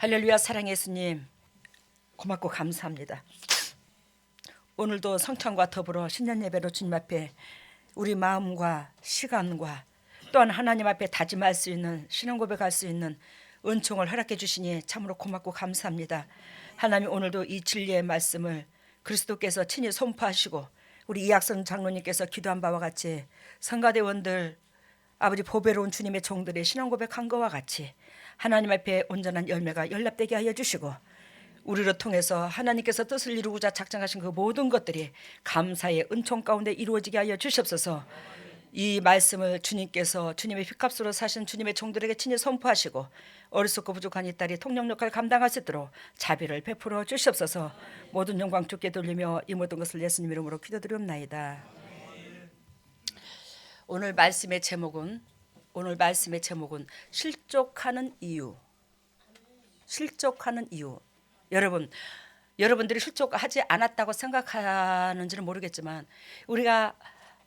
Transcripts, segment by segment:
할렐루야. 사랑의 예수님 고맙고 감사합니다. 오늘도 성찬과 더불어 신년 예배로 주님 앞에 우리 마음과 시간과 또한 하나님 앞에 다짐할 수 있는 신앙 고백할 수 있는 은총을 허락해 주시니 참으로 고맙고 감사합니다. 하나님 오늘도 이 진리의 말씀을 그리스도께서 친히 선포하시고 우리 이학선 장로님께서 기도한 바와 같이 성가대원들 아버지 보배로운 주님의 종들의 신앙 고백한 것과 같이 하나님 앞에 온전한 열매가 연납되게 하여 주시고 우리를 통해서 하나님께서 뜻을 이루고자 작정하신 그 모든 것들이 감사의 은총 가운데 이루어지게 하여 주시옵소서. 이 말씀을 주님께서 주님의 핏값으로 사신 주님의 종들에게 친히 선포하시고 어리석고 부족한 이 딸이 통역 역할을 감당할 수 있도록 자비를 베풀어 주시옵소서. 모든 영광 주께 돌리며 이 모든 것을 예수님 이름으로 기도드리옵나이다. 오늘 말씀의 제목은 실족하는 이유. 실족하는 이유. 여러분들이 실족하지 않았다고 생각하는지는 모르겠지만 우리가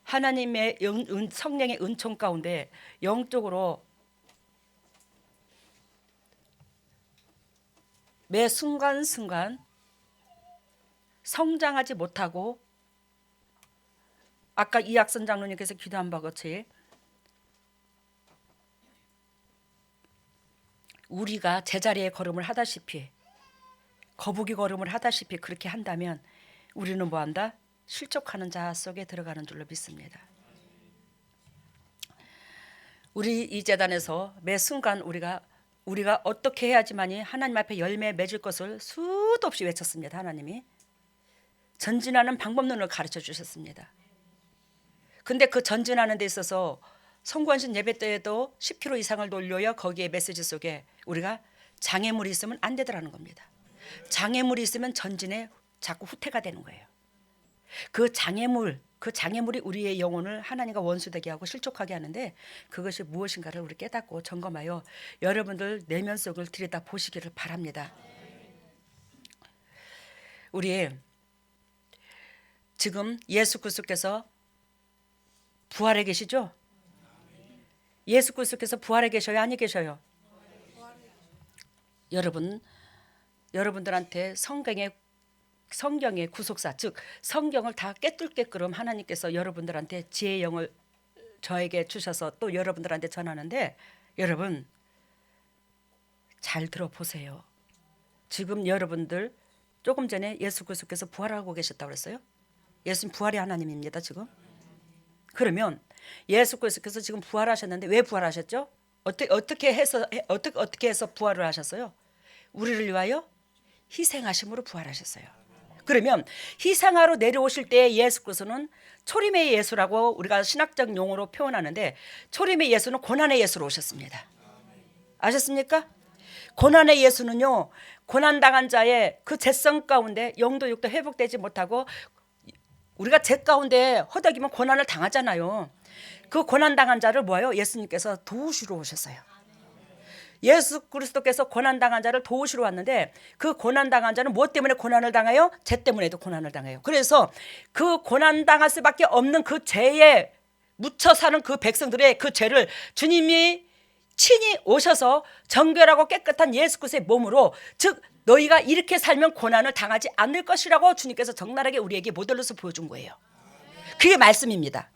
하나님의 성령의 은총 가운데 영적으로 매 순간순간 성장하지 못하고 아까 이학선 장로님께서 기도한 바 같이 우리가 제자리에 걸음을 하다시피 거북이 걸음을 하다시피 그렇게 한다면 우리는 뭐한다? 실족하는 자 속에 들어가는 줄로 믿습니다. 우리 이 재단에서 매 순간 우리가 어떻게 해야지만이 하나님 앞에 열매 맺을 것을 수도 없이 외쳤습니다. 하나님이 전진하는 방법론을 가르쳐 주셨습니다. 근데 그 전진하는 데 있어서 성관신 예배 때에도 10km 이상을 돌려야 거기에 메시지 속에 우리가 장애물이 있으면 안 되더라는 겁니다. 장애물이 있으면 전진에 자꾸 후퇴가 되는 거예요. 그 장애물이 우리의 영혼을 하나님과 원수되게 하고 실족하게 하는데 그것이 무엇인가를 우리 깨닫고 점검하여 여러분들 내면 속을 들여다 보시기를 바랍니다. 우리 지금 예수 그리스도께서 부활해 계시죠? 예수 그리스도께서 부활해 계셔요? 아니 계셔요? 여러분들한테 성경의 구속사 즉 성경을 다 깨뚫게끔 하나님께서 여러분들한테 지혜의 영을 저에게 주셔서 또 여러분들한테 전하는데 여러분 잘 들어보세요. 지금 여러분들 조금 전에 예수 그리스도께서 부활하고 계셨다고 그랬어요? 예수님 부활의 하나님입니다. 지금. 그러면 예수 그리스도께서 지금 부활하셨는데 왜 부활하셨죠? 어떻게 해서 부활을 하셨어요? 우리를 위하여 희생하심으로 부활하셨어요. 그러면 희생하러 내려오실 때 예수 그리스도는 초림의 예수라고 우리가 신학적 용어로 표현하는데 초림의 예수는 고난의 예수로 오셨습니다. 아셨습니까? 고난의 예수는요, 고난당한 자의 그 죄성 가운데 영도 육도 회복되지 못하고 우리가 죄 가운데 허덕이면 고난을 당하잖아요. 그 고난당한 자를 뭐예요? 예수님께서 도우시러 오셨어요. 예수 그리스도께서 고난당한 자를 도우시러 왔는데 그 고난당한 자는 무엇 때문에 고난을 당해요? 죄 때문에도 고난을 당해요. 그래서 그 고난당할 수밖에 없는 그 죄에 묻혀 사는 그 백성들의 그 죄를 주님이 친히 오셔서 정결하고 깨끗한 예수 그리스도의 몸으로 즉 너희가 이렇게 살면 고난을 당하지 않을 것이라고 주님께서 적나라하게 우리에게 모델로서 보여준 거예요. 그게 말씀입니다.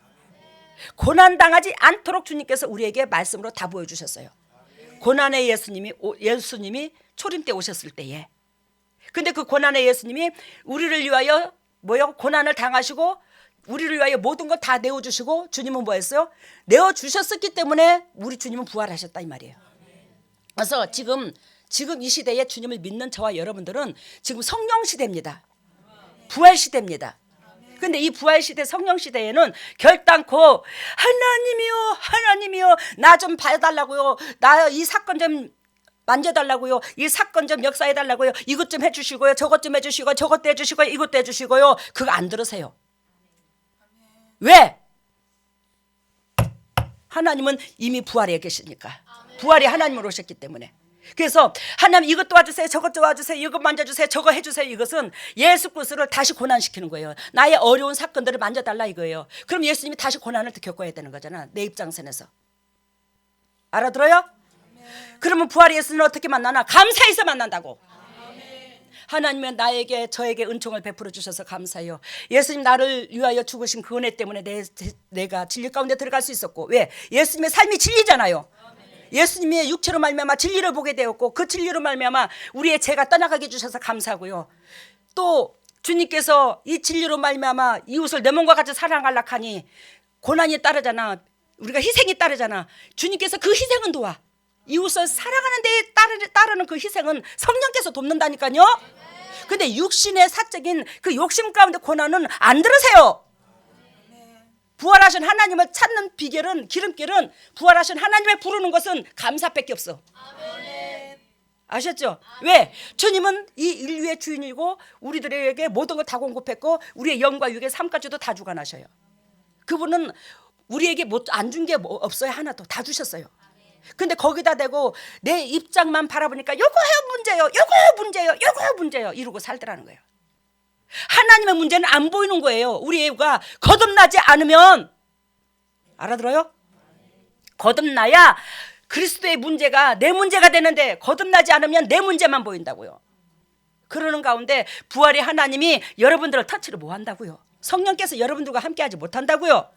고난당하지 않도록 주님께서 우리에게 말씀으로 다 보여주셨어요. 고난의 예수님이 초림 때 오셨을 때에. 근데 그 고난의 예수님이 우리를 위하여 고난을 당하시고 우리를 위하여 모든 것 다 내어주시고 주님은 뭐했어요? 내어주셨었기 때문에 우리 주님은 부활하셨다 이 말이에요. 그래서 지금 이 시대에 주님을 믿는 저와 여러분들은 지금 성령 시대입니다. 부활 시대입니다. 근데 이 부활 시대 성령 시대에는 결단코 하나님이요 나 좀 봐달라고요. 나 이 사건 좀 만져달라고요. 이 사건 좀 역사해달라고요. 이것 좀 해주시고요. 저것 좀 해주시고요. 저것도 해주시고요. 이것도 해주시고요. 그거 안 들으세요. 왜? 하나님은 이미 부활해 계시니까. 부활이 하나님으로 오셨기 때문에. 그래서 하나님 이것 도와주세요. 저것 도와주세요. 이것 만져주세요. 저거 해주세요. 이것은 예수 그리스도를 다시 고난시키는 거예요. 나의 어려운 사건들을 만져달라 이거예요. 그럼 예수님이 다시 고난을 겪어야 되는 거잖아. 내 입장선에서. 알아들어요? 그러면 부활의 예수는 어떻게 만나나? 감사해서 만난다고. 하나님은 나에게 저에게 은총을 베풀어 주셔서 감사해요. 예수님 나를 위하여 죽으신 그 은혜 때문에 내가 진리 가운데 들어갈 수 있었고, 왜? 예수님의 삶이 진리잖아요. 예수님의 육체로 말미암아 진리를 보게 되었고, 그 진리로 말미암아 우리의 죄가 떠나가게 해주셔서 감사하고요. 또 주님께서 이 진리로 말미암아 이웃을 내 몸과 같이 사랑하려 하니 고난이 따르잖아. 우리가 희생이 따르잖아. 주님께서 그 희생은 도와. 이웃을 사랑하는 데에 따르는 그 희생은 성령께서 돕는다니까요. 근데 육신의 사적인 그 욕심 가운데 고난은 안 들으세요. 부활하신 하나님을 찾는 비결은, 기름길은, 부활하신 하나님을 부르는 것은 감사밖에 없어. 아셨죠? 왜? 주님은 이 인류의 주인이고 우리들에게 모든 걸 다 공급했고 우리의 영과 육의 삶까지도 다 주관하셔요. 그분은 우리에게 안 준 게 없어요. 하나도 다 주셨어요. 근데 거기다 대고 내 입장만 바라보니까 요거 문제요, 요거 문제요, 요거 문제요 이러고 살더라는 거예요. 하나님의 문제는 안 보이는 거예요. 우리가 거듭나지 않으면, 알아들어요? 거듭나야 그리스도의 문제가 내 문제가 되는데 거듭나지 않으면 내 문제만 보인다고요. 그러는 가운데 부활의 하나님이 여러분들을 터치를 못 한다고요. 성령께서 여러분들과 함께하지 못한다고요.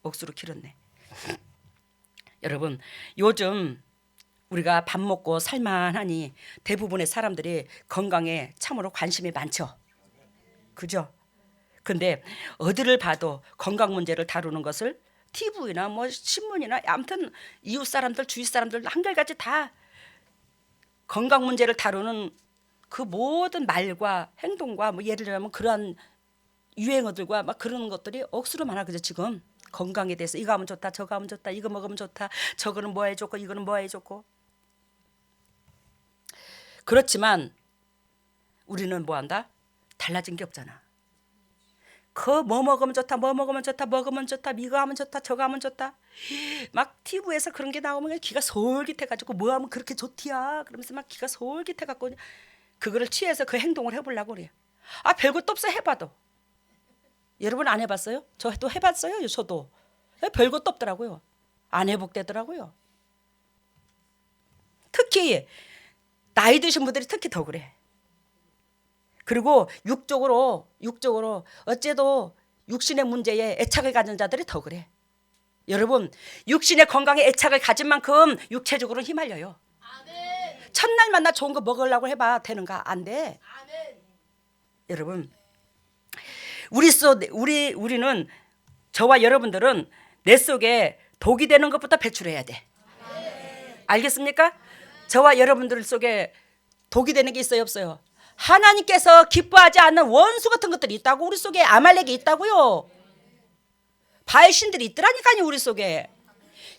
억수로 길었네. 여러분, 요즘 우리가 밥 먹고 살만하니 대부분의 사람들이 건강에 참으로 관심이 많죠. 그죠? 근데 어디를 봐도 건강 문제를 다루는 것을 TV나 뭐 신문이나 아무튼 이웃 사람들, 주위 사람들 한결같이 다 건강 문제를 다루는 그 모든 말과 행동과 뭐 예를 들면 그러한 유행어들과 막 그런 것들이 억수로 많아. 그죠? 지금 건강에 대해서 이거 하면 좋다, 저거 하면 좋다, 이거 먹으면 좋다, 저거는 뭐에 좋고 이거는 뭐에 좋고. 그렇지만 우리는 뭐한다? 달라진 게 없잖아. 그 뭐 먹으면 좋다, 뭐 먹으면 좋다, 먹으면 좋다, 이거 하면 좋다, 저거 하면 좋다. 막 TV에서 그런 게 나오면 기가 솔깃해가지고 뭐 하면 그렇게 좋디야 그러면서 막 기가 솔깃해갖고 그거를 취해서 그 행동을 해보려고 그래요. 아, 별것도 없어. 해봐도. 여러분 안 해봤어요? 저도 해봤어요. 저도 별것도 없더라고요. 안 회복되더라고요. 특히 나이 드신 분들이 특히 더 그래. 그리고 육적으로 어째도 육신의 문제에 애착을 가진 자들이 더 그래. 여러분, 육신의 건강에 애착을 가진 만큼 육체적으로 휘말려요. 첫날 만나 좋은 거 먹으려고 해봐. 되는가? 안 돼. 여러분, 우리는, 저와 여러분들은 내 속에 독이 되는 것부터 배출해야 돼. 알겠습니까? 저와 여러분들 속에 독이 되는 게 있어요, 없어요? 하나님께서 기뻐하지 않는 원수 같은 것들이 있다고. 우리 속에 아말렉이 있다고요. 바알신들이 있더라니까요, 우리 속에.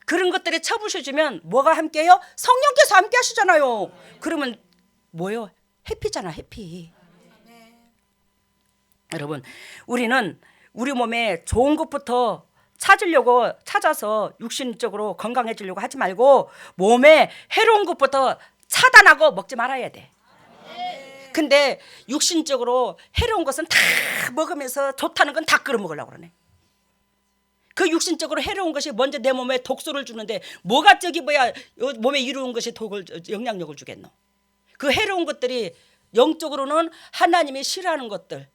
그런 것들이 쳐부셔주면 뭐가 함께해요? 성령께서 함께 하시잖아요. 그러면 뭐예요? 해피잖아, 해피. 여러분, 우리는 우리 몸에 좋은 것부터 찾아서 육신적으로 건강해지려고 하지 말고 몸에 해로운 것부터 차단하고 먹지 말아야 돼. 근데 육신적으로 해로운 것은 다 먹으면서 좋다는 건 다 끌어 먹으려고 그러네. 그 육신적으로 해로운 것이 먼저 내 몸에 독소를 주는데 뭐가 몸에 이로운 것이 영향력을 주겠노? 그 해로운 것들이 영적으로는 하나님이 싫어하는 것들,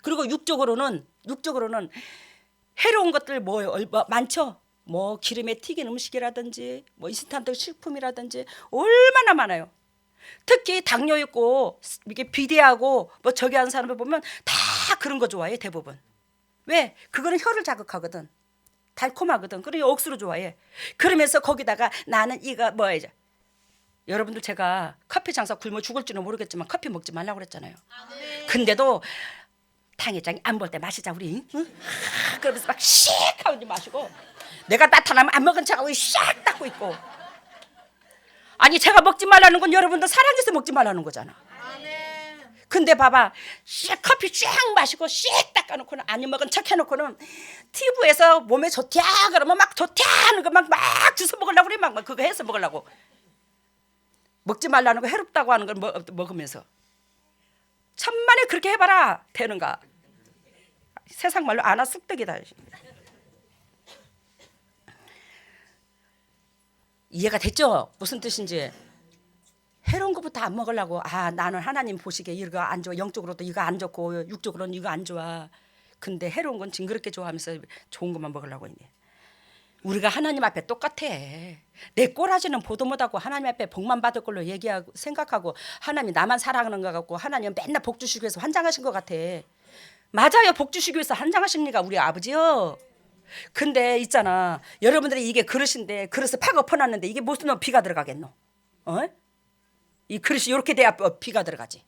그리고 육적으로는 해로운 것들 많죠. 뭐 기름에 튀긴 음식이라든지 뭐 인스턴트 식품이라든지 얼마나 많아요. 특히 당뇨 있고 이게 비대하고 뭐 저기 하는 사람을 보면 다 그런 거 좋아해. 대부분. 왜? 그거는 혀를 자극하거든. 달콤하거든. 그러니 억수로 좋아해. 그러면서 거기다가 나는 이거 뭐야죠. 여러분들 제가 커피 장사 굶어 죽을지는 모르겠지만 커피 먹지 말라고 그랬잖아요. 근데도 당회장이 안 볼 때 마시자 우리. 응? 그러면서 막 씩 하고 마시고 내가 나타나면 안 먹은 척하고 샥 닦고 있고. 아니 제가 먹지 말라는 건 여러분들 사랑해서 먹지 말라는 거잖아. 근데 봐봐, 커피 쫙 마시고 씩 닦아놓고는 안 먹은 척 해놓고는 TV에서 몸에 좋다 그러면 막 좋다 하는 거 막 주워 먹으려고 그래. 막 그거 해서 먹으려고. 먹지 말라는 거 해롭다고 하는 걸 먹으면서 천만에 그렇게 해봐라. 되는가? 세상 말로 아나 쑥떡이다. 이해가 됐죠? 무슨 뜻인지. 해로운 것부터 안 먹으려고. 나는 하나님 보시기에 이거 안 좋아. 영적으로도 이거 안 좋고 육적으로는 이거 안 좋아. 근데 해로운 건 징그럽게 좋아하면서 좋은 것만 먹으려고 했네. 우리가 하나님 앞에 똑같아. 내 꼬라지는 보도 못하고 하나님 앞에 복만 받을 걸로 얘기하고 생각하고 하나님이 나만 사랑하는 것 같고 하나님은 맨날 복 주시기 위해서 환장하신 것 같아. 맞아요. 복 주시기 위해서 환장하십니까 우리 아버지요. 근데 있잖아, 여러분들이 이게 그릇인데 그릇을 팍 엎어놨는데 이게 무슨 비가 들어가겠노? 이 그릇이 이렇게 돼야 비가 들어가지.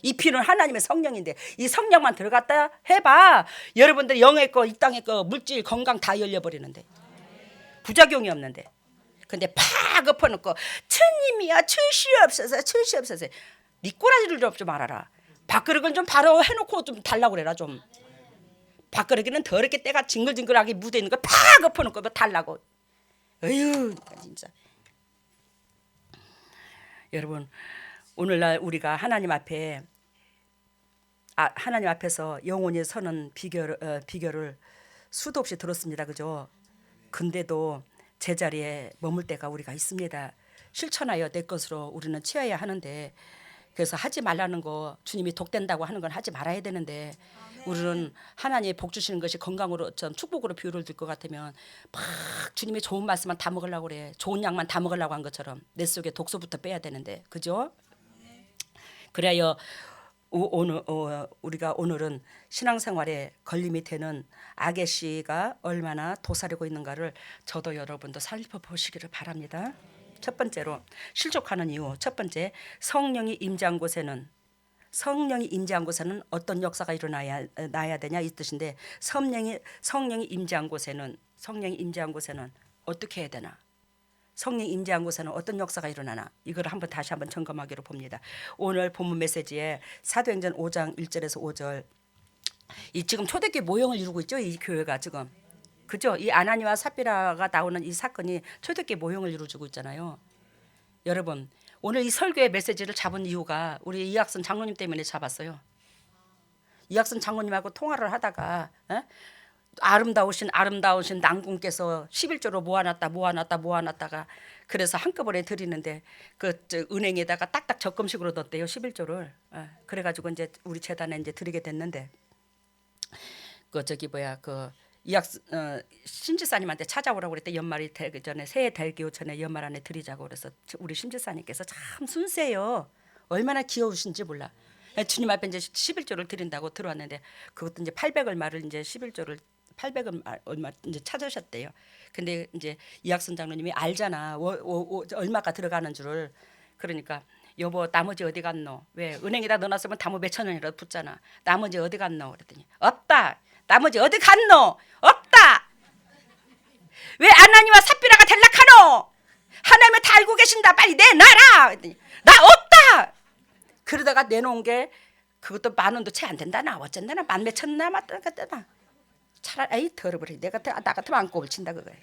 이 피는 하나님의 성령인데 이 성령만 들어갔다 해봐. 여러분들 영의 거, 이 땅의 거, 물질, 건강 다 열려버리는데 부작용이 없는데. 근데 팍 엎어놓고 주님이야 주시옵소서. 네 꼬라지를 좀 말아라. 밥그릇은 좀 바로 해놓고 좀 달라고 그래라 좀. 밥그릇에는 더럽게 때가 징글징글하게 묻어있는 거 팍 엎어놓고 뭐 달라고. 어휴 진짜. 여러분 오늘날 우리가 하나님 앞에서 영원히 서는 비결을 수도 없이 들었습니다. 그죠? 근데도 제자리에 머물 때가 우리가 있습니다. 실천하여 내 것으로 우리는 취해야 하는데, 그래서 하지 말라는 거, 주님이 독된다고 하는 건 하지 말아야 되는데 우리는 하나님의 복 주시는 것이 건강으로 좀 축복으로 비유를 들 것 같으면 막 주님의 좋은 말씀만 다 먹으려고 그래. 좋은 약만 다 먹으려고 한 것처럼 내 속에 독소부터 빼야 되는데, 그죠? 그래야 우리가 오늘은 신앙생활에 걸림이 되는 악의 씨가 얼마나 도사리고 있는가를 저도 여러분도 살펴보시기를 바랍니다. 첫 번째로 실족하는 이유. 첫 번째, 성령이 임재한 곳에는 어떤 역사가 일어나야 되냐 이 뜻인데, 성령이 임재한 곳에는 어떻게 해야 되나? 성령이 임재한 곳에는 어떤 역사가 일어나나? 이걸 다시 한번 점검하기로 봅니다. 오늘 본문 메시지에 사도행전 5장 1절에서 5절, 이 지금 초대교회 모형을 이루고 있죠. 이 교회가 지금, 그죠? 이 아나니와 삽비라가 나오는 이 사건이 초대교회 모형을 이루어주고 있잖아요. 여러분 오늘 이 설교의 메시지를 잡은 이유가 우리 이학선 장로님 때문에 잡았어요. 이학선 장로님하고 통화를 하다가 아름다우신 낭군께서 11조로 모아놨다가 그래서 한꺼번에 드리는데 은행에다가 딱딱 적금식으로 넣었대요. 11조를. 그래가지고 이제 우리 재단에 이제 드리게 됐는데, 심지사님한테 찾아오라고 그랬대. 연말이 되기 전에, 새해 되기 전에 연말 안에 드리자고. 그래서 우리 심지사님께서 참 순수해요. 얼마나 귀여우신지 몰라. 주님 앞에 이제 11조를 드린다고 들어왔는데, 그것도 이제 800 얼마를 이제 11조를 800 얼마 이제 찾으셨대요. 근데 이제 이학선 장로님이 알잖아. 얼마가 들어가는 줄을. 그러니까 여보 나머지 어디 갔노? 왜 은행에다 넣어놨으면 다무 몇천 원이라도 붙잖아. 나머지 어디 갔노? 그랬더니 없다. 나머지 어디 갔노? 없다. 왜 아나니와 삽비라가 될락하노? 하나님은 다 알고 계신다. 빨리 내놔라. 그랬더니 나 없다. 그러다가 내놓은 게 그것도 10,000원도 채 안 된다나 어쩐다나 10,000몇 남았다 그랬다나. 차라리 에이 더러버리. 나 같으면 안 꼽을 친다 그거야.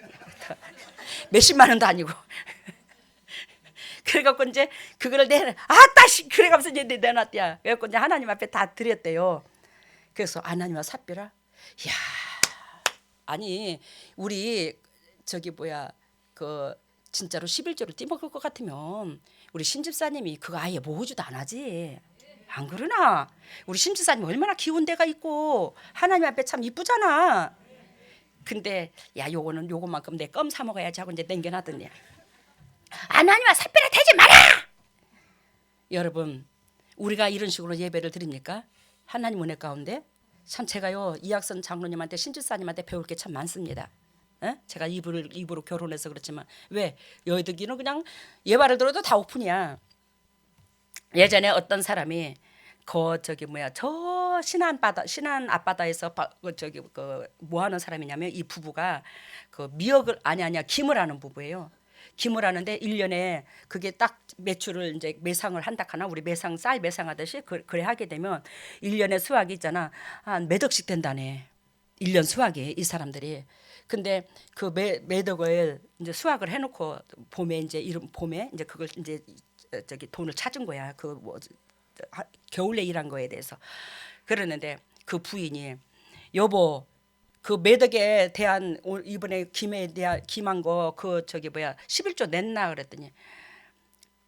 몇십만 원도 아니고. 그래갖고 이제 그거를 다시 그래가면서 이제 내놨대야. 그래갖고 이제 하나님 앞에 다 드렸대요. 그래서 아나니와 삽비라, 야, 아니 우리 진짜로 11조를 띠먹을 것 같으면 우리 신집사님이 그거 아예 모으지도 안 하지. 안 그러나? 우리 심지사님 얼마나 기운 데가 있고 하나님 앞에 참 이쁘잖아. 근데 야 요거만큼 내 껌 사 먹어야지 하고 이제 남겨놨더니 하나님과 삽비라 되지 마라. 여러분 우리가 이런 식으로 예배를 드립니까? 하나님 은혜 가운데 참 제가요 이학선 장로님한테 신집사님한테 배울 게 참 많습니다. 제가 입으로 결혼해서 그렇지만 왜 여의도기는 그냥 예화를 들어도 다 오픈이야. 예전에 어떤 사람이 저 신안 앞바다에서 뭐 하는 사람이냐면 이 부부가 김을 하는 부부예요. 김을 하는데 1년에 그게 딱 매출을 이제 매상을 한다 하나 우리 쌀 매상하듯이 그래 하게 되면 1년에 수확이 있잖아. 한 몇 억씩 된다네. 1년 수확이 이 사람들이. 근데 그 매덕을 이제 수확을 해놓고 봄에 이제 그걸 이제 돈을 찾은 거야. 겨울에 일한 거에 대해서. 그러는데 그 부인이 여보 그 매덕에 대한 이번에 김한 거 그 저기 뭐야 11조 냈나 그랬더니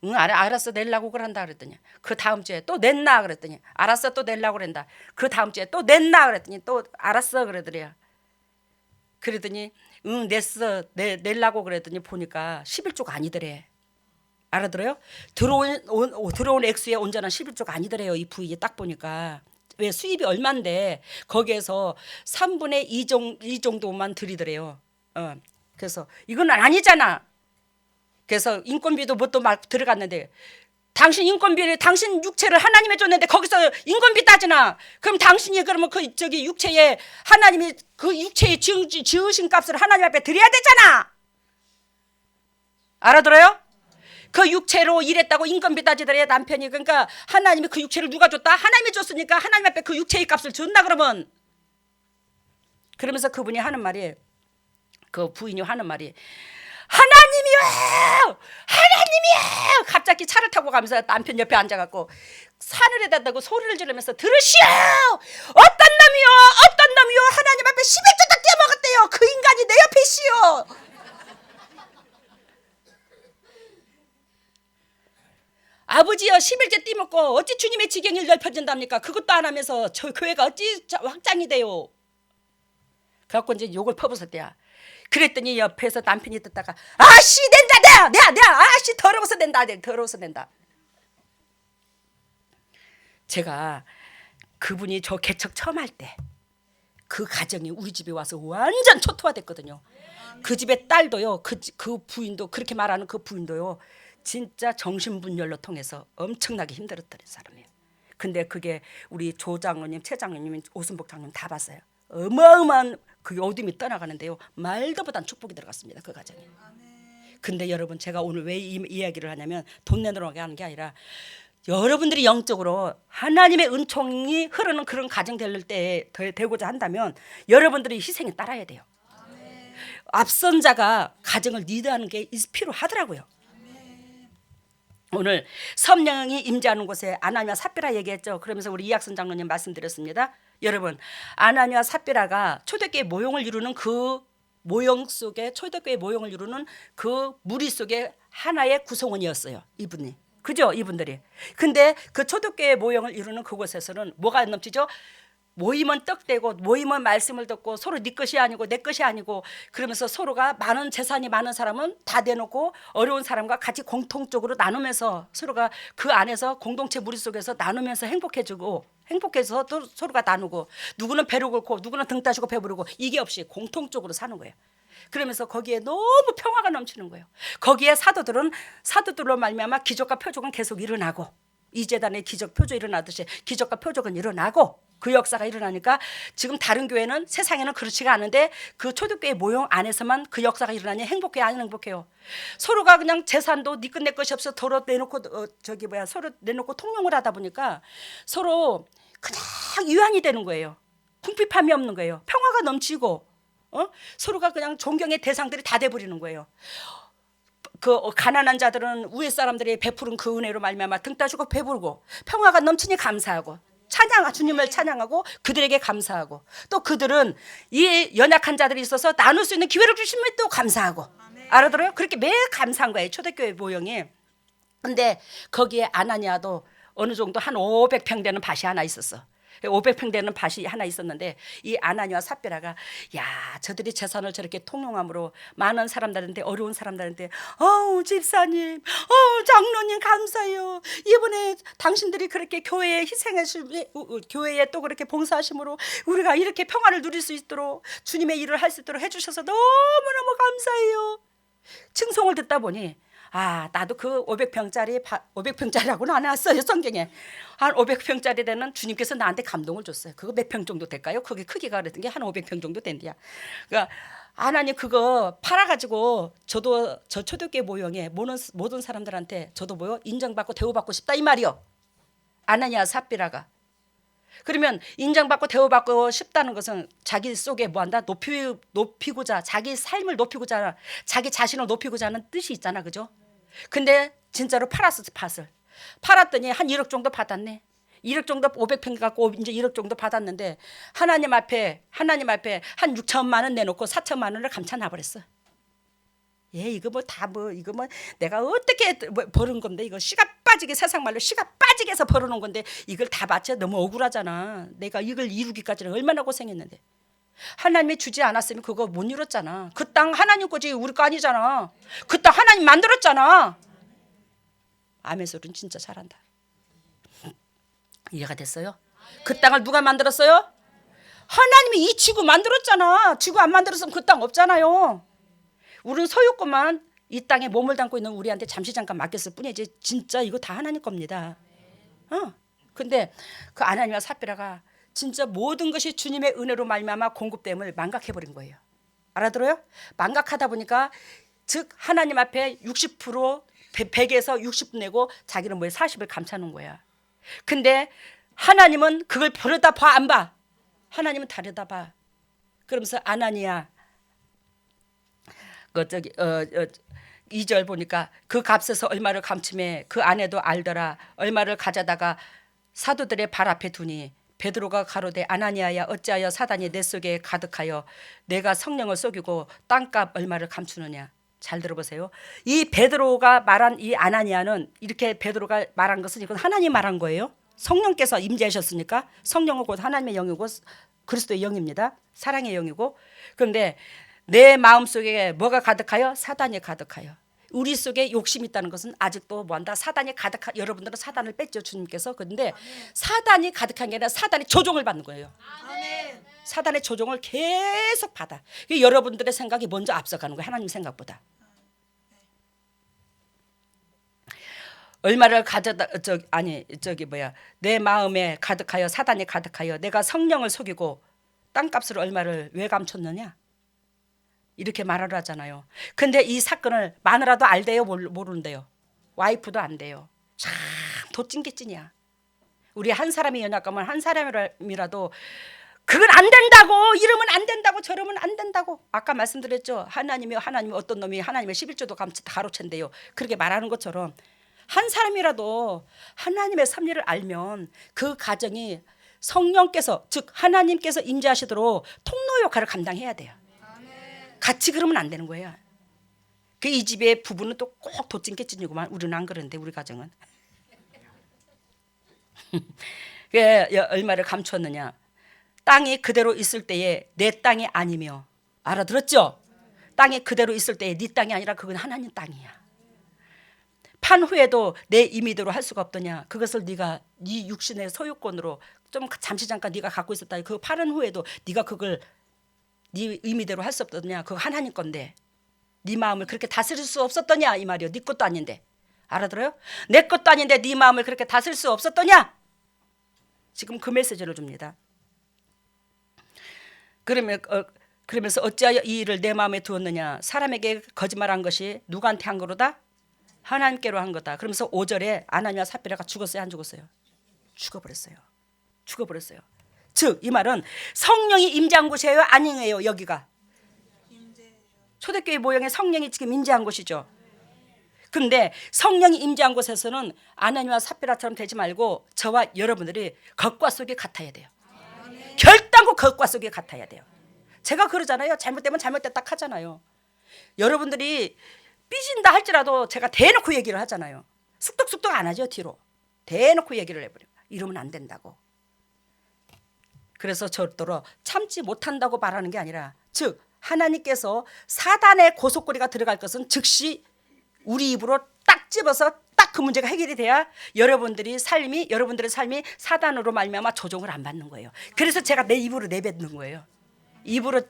응 알았어 낼라고 그런다 그랬더니 그 다음 주에 또 냈나 그랬더니 알았어 또 낼라고 그런다. 그 다음 주에 또 냈나 그랬더니 또 알았어 그러더래요. 그러더니 응 냈어 낼라고 그랬더니 보니까 11조가 아니더래. 알아들어요? 들어온 액수의 온전한 11조가 아니더래요. 이 부인이 딱 보니까. 왜 수입이 얼만데 거기에서 3분의 2 정도만 들이더래요. 그래서 이건 아니잖아. 그래서 인건비도 뭣도 막 들어갔는데 당신 인건비를 당신 육체를 하나님에 줬는데 거기서 인건비 따지나? 그럼 당신이 그러면 그 저기 육체에 하나님이 그 육체에 지으신 값을 하나님 앞에 드려야 되잖아. 알아들어요? 그 육체로 일했다고 인건비 따지더래 남편이. 그러니까 하나님이 그 육체를 누가 줬다? 하나님이 줬으니까 하나님 앞에 그 육체의 값을 줬나 그러면. 그러면서 그분이 하는 말이 그 부인이 하는 말이 하나님이요 하나님이요 갑자기 차를 타고 가면서 남편 옆에 앉아갖고 하늘에다 대고 소리를 지르면서 들으시오 어떤 놈이요 하나님 앞에 11조딱 떼어먹었대요. 그 인간이 내 옆에 있시오. 아버지여 11조 띠먹고 어찌 주님의 지경이 넓혀진답니까? 그것도 안 하면서 저 교회가 어찌 확장이 돼요. 그래갖고 이제 욕을 퍼붓었대야. 그랬더니 옆에서 남편이 듣다가 아씨 낸다 내가 아씨 더러워서 낸다. 제가 그분이 저 개척 처음 할 때 그 가정이 우리 집에 와서 완전 초토화됐거든요. 그 집의 딸도요 그 부인도 그렇게 말하는 그 부인도요 진짜 정신분열로 통해서 엄청나게 힘들었던 사람이에요. 근데 그게 우리 조 장로님, 최 장로님, 오순복 장로님 다 봤어요. 어마어마한 그 어둠이 떠나가는데요. 말도 못한 축복이 들어갔습니다. 그 가정에. 근데 여러분 제가 오늘 왜 이 이야기를 하냐면 돈 내놓으라고 하는 게 아니라 여러분들이 영적으로 하나님의 은총이 흐르는 그런 가정 될 때 되고자 한다면 여러분들이 희생에 따라야 돼요. 앞선 자가 가정을 리드하는 게 필요하더라고요. 오늘 성령이 임재하는 곳에 아나니아 삽비라 얘기했죠. 그러면서 우리 이학선 장로님 말씀드렸습니다. 여러분 아나니아 삽비라가 초대교회 모형을 이루는 그 모형 속에 초대교회 모형을 이루는 그 무리 속에 하나의 구성원이었어요. 이분이. 그죠? 이분들이. 근데 그 초대교회 모형을 이루는 그곳에서는 뭐가 넘치죠? 모이면 떡대고 모이면 말씀을 듣고 서로 네 것이 아니고 내 것이 아니고 그러면서 서로가 많은 재산이 많은 사람은 다 내놓고 어려운 사람과 같이 공통적으로 나누면서 서로가 그 안에서 공동체 무리 속에서 나누면서 행복해지고 행복해서 또 서로가 나누고 누구는 배로 긁고 누구는 등 따시고 배부르고 이게 없이 공통적으로 사는 거예요. 그러면서 거기에 너무 평화가 넘치는 거예요. 거기에 사도들로 말미암아 기적과 표적은 계속 일어나고 이 재단의 기적 표적 일어나듯이 기적과 표적은 일어나고 그 역사가 일어나니까 지금 다른 교회는 세상에는 그렇지가 않은데 그 초대교회 모형 안에서만 그 역사가 일어나니 행복해요 안 행복해요? 서로가 그냥 재산도 네 것 내 것이 없어 서로 내놓고 서로 내놓고 통용을 하다 보니까 서로 그냥 유한이 되는 거예요. 궁핍함이 없는 거예요. 평화가 넘치고 서로가 그냥 존경의 대상들이 다 돼버리는 거예요. 그 가난한 자들은 위에 사람들이 베푸른 그 은혜로 말미암아 등 따주고 배부르고 평화가 넘치니 감사하고 주님을 찬양하고 그들에게 감사하고 또 그들은 이 연약한 자들이 있어서 나눌 수 있는 기회를 주시면 또 감사하고 알아들어요? 그렇게 매일 감사한 거예요. 초대교회 모형이. 근데 거기에 아나니아도 어느 정도 한 500평 되는 밭이 하나 있었어. 500평 되는 밭이 하나 있었는데 이 아나니아 삽비라가 야 저들이 재산을 저렇게 통용함으로 많은 사람들한테 어려운 사람들한테 집사님 장로님 감사해요. 이번에 당신들이 그렇게 교회에 교회에 또 그렇게 봉사하심으로 우리가 이렇게 평화를 누릴 수 있도록 주님의 일을 할 수 있도록 해주셔서 너무너무 감사해요. 칭송을 듣다 보니 나도 그 500평짜리라고는 안 왔어요. 성경에 한 500평짜리 되는 주님께서 나한테 감동을 줬어요. 그거 몇 평 정도 될까요? 그게 크기가 그랬던 게 한 500평 정도 된대야. 그러니까 하나님 그거 팔아가지고 저도 저 초대교회 모형에 모든 사람들한테 저도 인정받고 대우받고 싶다 이 말이요. 아나니아 삽비라가. 그러면 인정받고 대우받고 싶다는 것은 자기 속에 뭐한다? 높이고자 자기 삶을 높이고자 자기 자신을 높이고자 하는 뜻이 있잖아. 그죠? 근데 진짜로 팔았어 밭을. 팔았더니 한 1억 정도 받았네. 1억 정도 500평 갖고 이제 1억 정도 받았는데 하나님 앞에 한 6천만 원 내놓고 4천만 원을 감춰 놔버렸어. 예, 이거 뭐 다 이거 뭐 내가 어떻게 벌은 건데 이거 씨가 빠지게 세상 말로 씨가 빠지게 해서 벌어놓은 건데 이걸 다 바쳐 너무 억울하잖아. 내가 이걸 이루기까지는 얼마나 고생했는데 하나님이 주지 않았으면 그거 못 이뤘잖아. 그 땅 하나님 거지 우리 거 아니잖아. 그 땅 하나님 만들었잖아. 아멘 소리는 진짜 잘한다. 이해가 됐어요? 그 땅을 누가 만들었어요? 하나님이 이 지구 만들었잖아. 지구 안 만들었으면 그 땅 없잖아요. 우리는 소유권만 이 땅에 몸을 담고 있는 우리한테 잠시 잠깐 맡겼을 뿐이지 진짜 이거 다 하나님 겁니다. 근데 그 아나니와 삽비라가 진짜 모든 것이 주님의 은혜로 말미암아 공급됨을 망각해버린 거예요. 알아들어요? 망각하다 보니까 즉 하나님 앞에 60% 100에서 60 내고 자기는 뭐에 40을 감춰놓은 거야. 근데 하나님은 그걸 버려다 봐 안 봐? 하나님은 다르다 봐. 그러면서 아나니아 그 저기 2절 보니까 그 값에서 얼마를 감춤해 그 아내도 알더라. 얼마를 가져다가 사도들의 발 앞에 두니 베드로가 가로되 아나니아야 어찌하여 사단이 내 속에 가득하여 내가 성령을 속이고 땅값 얼마를 감추느냐. 잘 들어보세요. 이 베드로가 말한 이 아나니아는 이렇게 베드로가 말한 것은 이건 하나님 말한 거예요. 성령께서 임재하셨으니까 성령은 곧 하나님의 영이고 그리스도의 영입니다. 사랑의 영이고. 그런데 내 마음속에 뭐가 가득하여? 사단이 가득하여. 우리 속에 욕심이 있다는 것은 아직도 뭐한다? 사단이 가득한 여러분들은 사단을 뺐죠 주님께서. 그런데 사단이 가득한 게 아니라 사단이 조종을 받는 거예요. 아멘. 사단의 조종을 계속 받아. 여러분들의 생각이 먼저 앞서가는 거예요. 하나님 생각보다. 얼마를 가져다 내 마음에 가득하여 사단이 가득하여 내가 성령을 속이고 땅값을 얼마를 왜 감췄느냐 이렇게 말을 하잖아요. 근데 이 사건을 마누라도 알대요 모르는데요. 와이프도 안 돼요. 참 도찐개찐이야. 우리 한 사람이 연약하면 한 사람이라도 그건 안 된다고 이러면 안 된다고 저러면 안 된다고. 아까 말씀드렸죠. 하나님이 어떤 놈이 하나님의 11조도 가로챈대요. 그렇게 말하는 것처럼 한 사람이라도 하나님의 섭리를 알면 그 가정이 성령께서 즉 하나님께서 임재하시도록 통로 역할을 감당해야 돼요. 같이 그러면 안 되는 거예요. 그 이 집의 부부는 또 꼭 도찐개찐이구만. 우리는 안 그러는데 우리 가정은. 얼마를 감추었느냐. 땅이 그대로 있을 때에 내 땅이 아니며 알아들었죠? 땅이 그대로 있을 때에 네 땅이 아니라 그건 하나님 땅이야. 판 후에도 내 임의대로 할 수가 없더냐. 그것을 네가 네 육신의 소유권으로 좀 잠시 잠깐 네가 갖고 있었다. 그 파는 후에도 네가 그걸 네 의미대로 할 수 없더냐. 그거 하나님 건데 네 마음을 그렇게 다스릴 수 없었더냐 이 말이요. 네 것도 아닌데. 알아들어요? 내 것도 아닌데 네 마음을 그렇게 다스릴 수 없었더냐. 지금 그 메시지를 줍니다. 그러면서 어찌하여 이 일을 내 마음에 두었느냐. 사람에게 거짓말한 것이 누구한테 한 거로다? 하나님께로 한 거다. 그러면서 5절에 아나니아 삽비라가 죽었어요 안 죽었어요? 죽어버렸어요. 즉 이 말은 성령이 임재한 곳이에요 아니에요? 여기가 초대교회 모형의 성령이 지금 임재한 곳이죠. 근데 성령이 임재한 곳에서는 아나니아와 삽비라처럼 되지 말고 저와 여러분들이 겉과 속이 같아야 돼요. 결단코 겉과 속이 같아야 돼요. 제가 그러잖아요. 잘못되면 잘못됐다 하잖아요. 여러분들이 삐진다 할지라도 제가 대놓고 얘기를 하잖아요. 쑥덕쑥덕 안 하죠. 뒤로 대놓고 얘기를 해버려요. 이러면 안 된다고. 그래서 절대로 참지 못한다고 말하는 게 아니라 즉 사단의 고속고리가 들어갈 것은 즉시 우리 입으로 딱 집어서 딱 그 문제가 해결이 돼야 여러분들의 삶이 사단으로 말미암아 조종을 안 받는 거예요. 그래서 제가 내 입으로 내뱉는 거예요. 입으로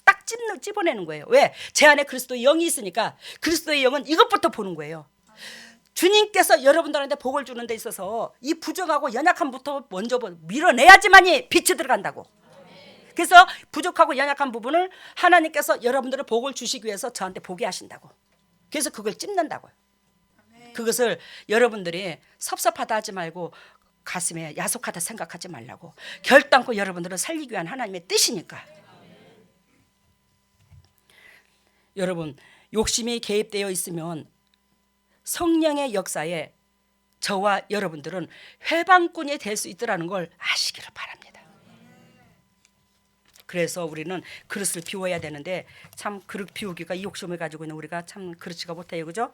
딱 찝어내는 거예요. 왜? 제 안에 그리스도의 영이 있으니까 그리스도의 영은 이것부터 보는 거예요. 주님께서 여러분들한테 복을 주는 데 있어서 이 부족하고 연약함부터 먼저 밀어내야지만이 빛이 들어간다고. 그래서 부족하고 연약한 부분을 하나님께서 여러분들의 복을 주시기 위해서 저한테 보게 하신다고. 그래서 그걸 찝는다고요. 그것을 여러분들이 섭섭하다 하지 말고 가슴에 야속하다 생각하지 말라고. 결단코 여러분들을 살리기 위한 하나님의 뜻이니까. 여러분 욕심이 개입되어 있으면 성령의 역사에 저와 여러분들은 회방꾼이 될 수 있더라는 걸 아시기를 바랍니다. 그래서 우리는 그릇을 비워야 되는데 참 그릇 비우기가 이 욕심을 가지고 있는 우리가 참 그렇지가 못해요. 그죠?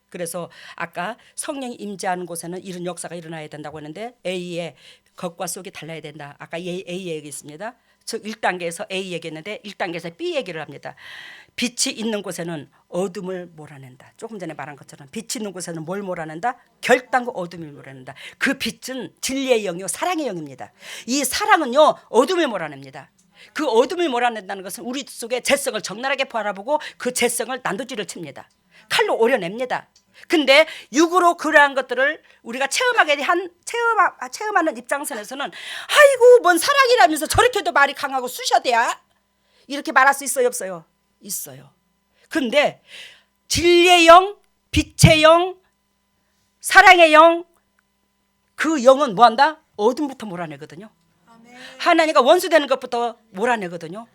그래서 아까 성령이 임재하는 곳에는 이런 역사가 일어나야 된다고 했는데 A의 겉과 속이 달라야 된다. 아까 A 얘기했습니다. 즉 1단계에서 A 얘기했는데 1단계에서 B 얘기를 합니다. 빛이 있는 곳에는 어둠을 몰아낸다. 조금 전에 말한 것처럼 빛이 있는 곳에는 뭘 몰아낸다? 결단과 어둠을 몰아낸다. 그 빛은 진리의 영이요 사랑의 영입니다. 이 사랑은요 어둠을 몰아냅니다. 그 어둠을 몰아낸다는 것은 우리 속에 죄성을 적나라하게 바라보고 그 죄성을 난도질을 칩니다. 칼로 오려냅니다. 근데 육으로 그러한 것들을 우리가 체험하는 입장선에서는 아이고 뭔 사랑이라면서 저렇게도 말이 강하고 쑤셔대야 이렇게 말할 수 있어요 없어요? 있어요. 근데 진리의 영, 빛의 영, 사랑의 영, 그 영은 뭐한다? 어둠부터 몰아내거든요. 하나님과 원수되는 것부터 몰아내거든요.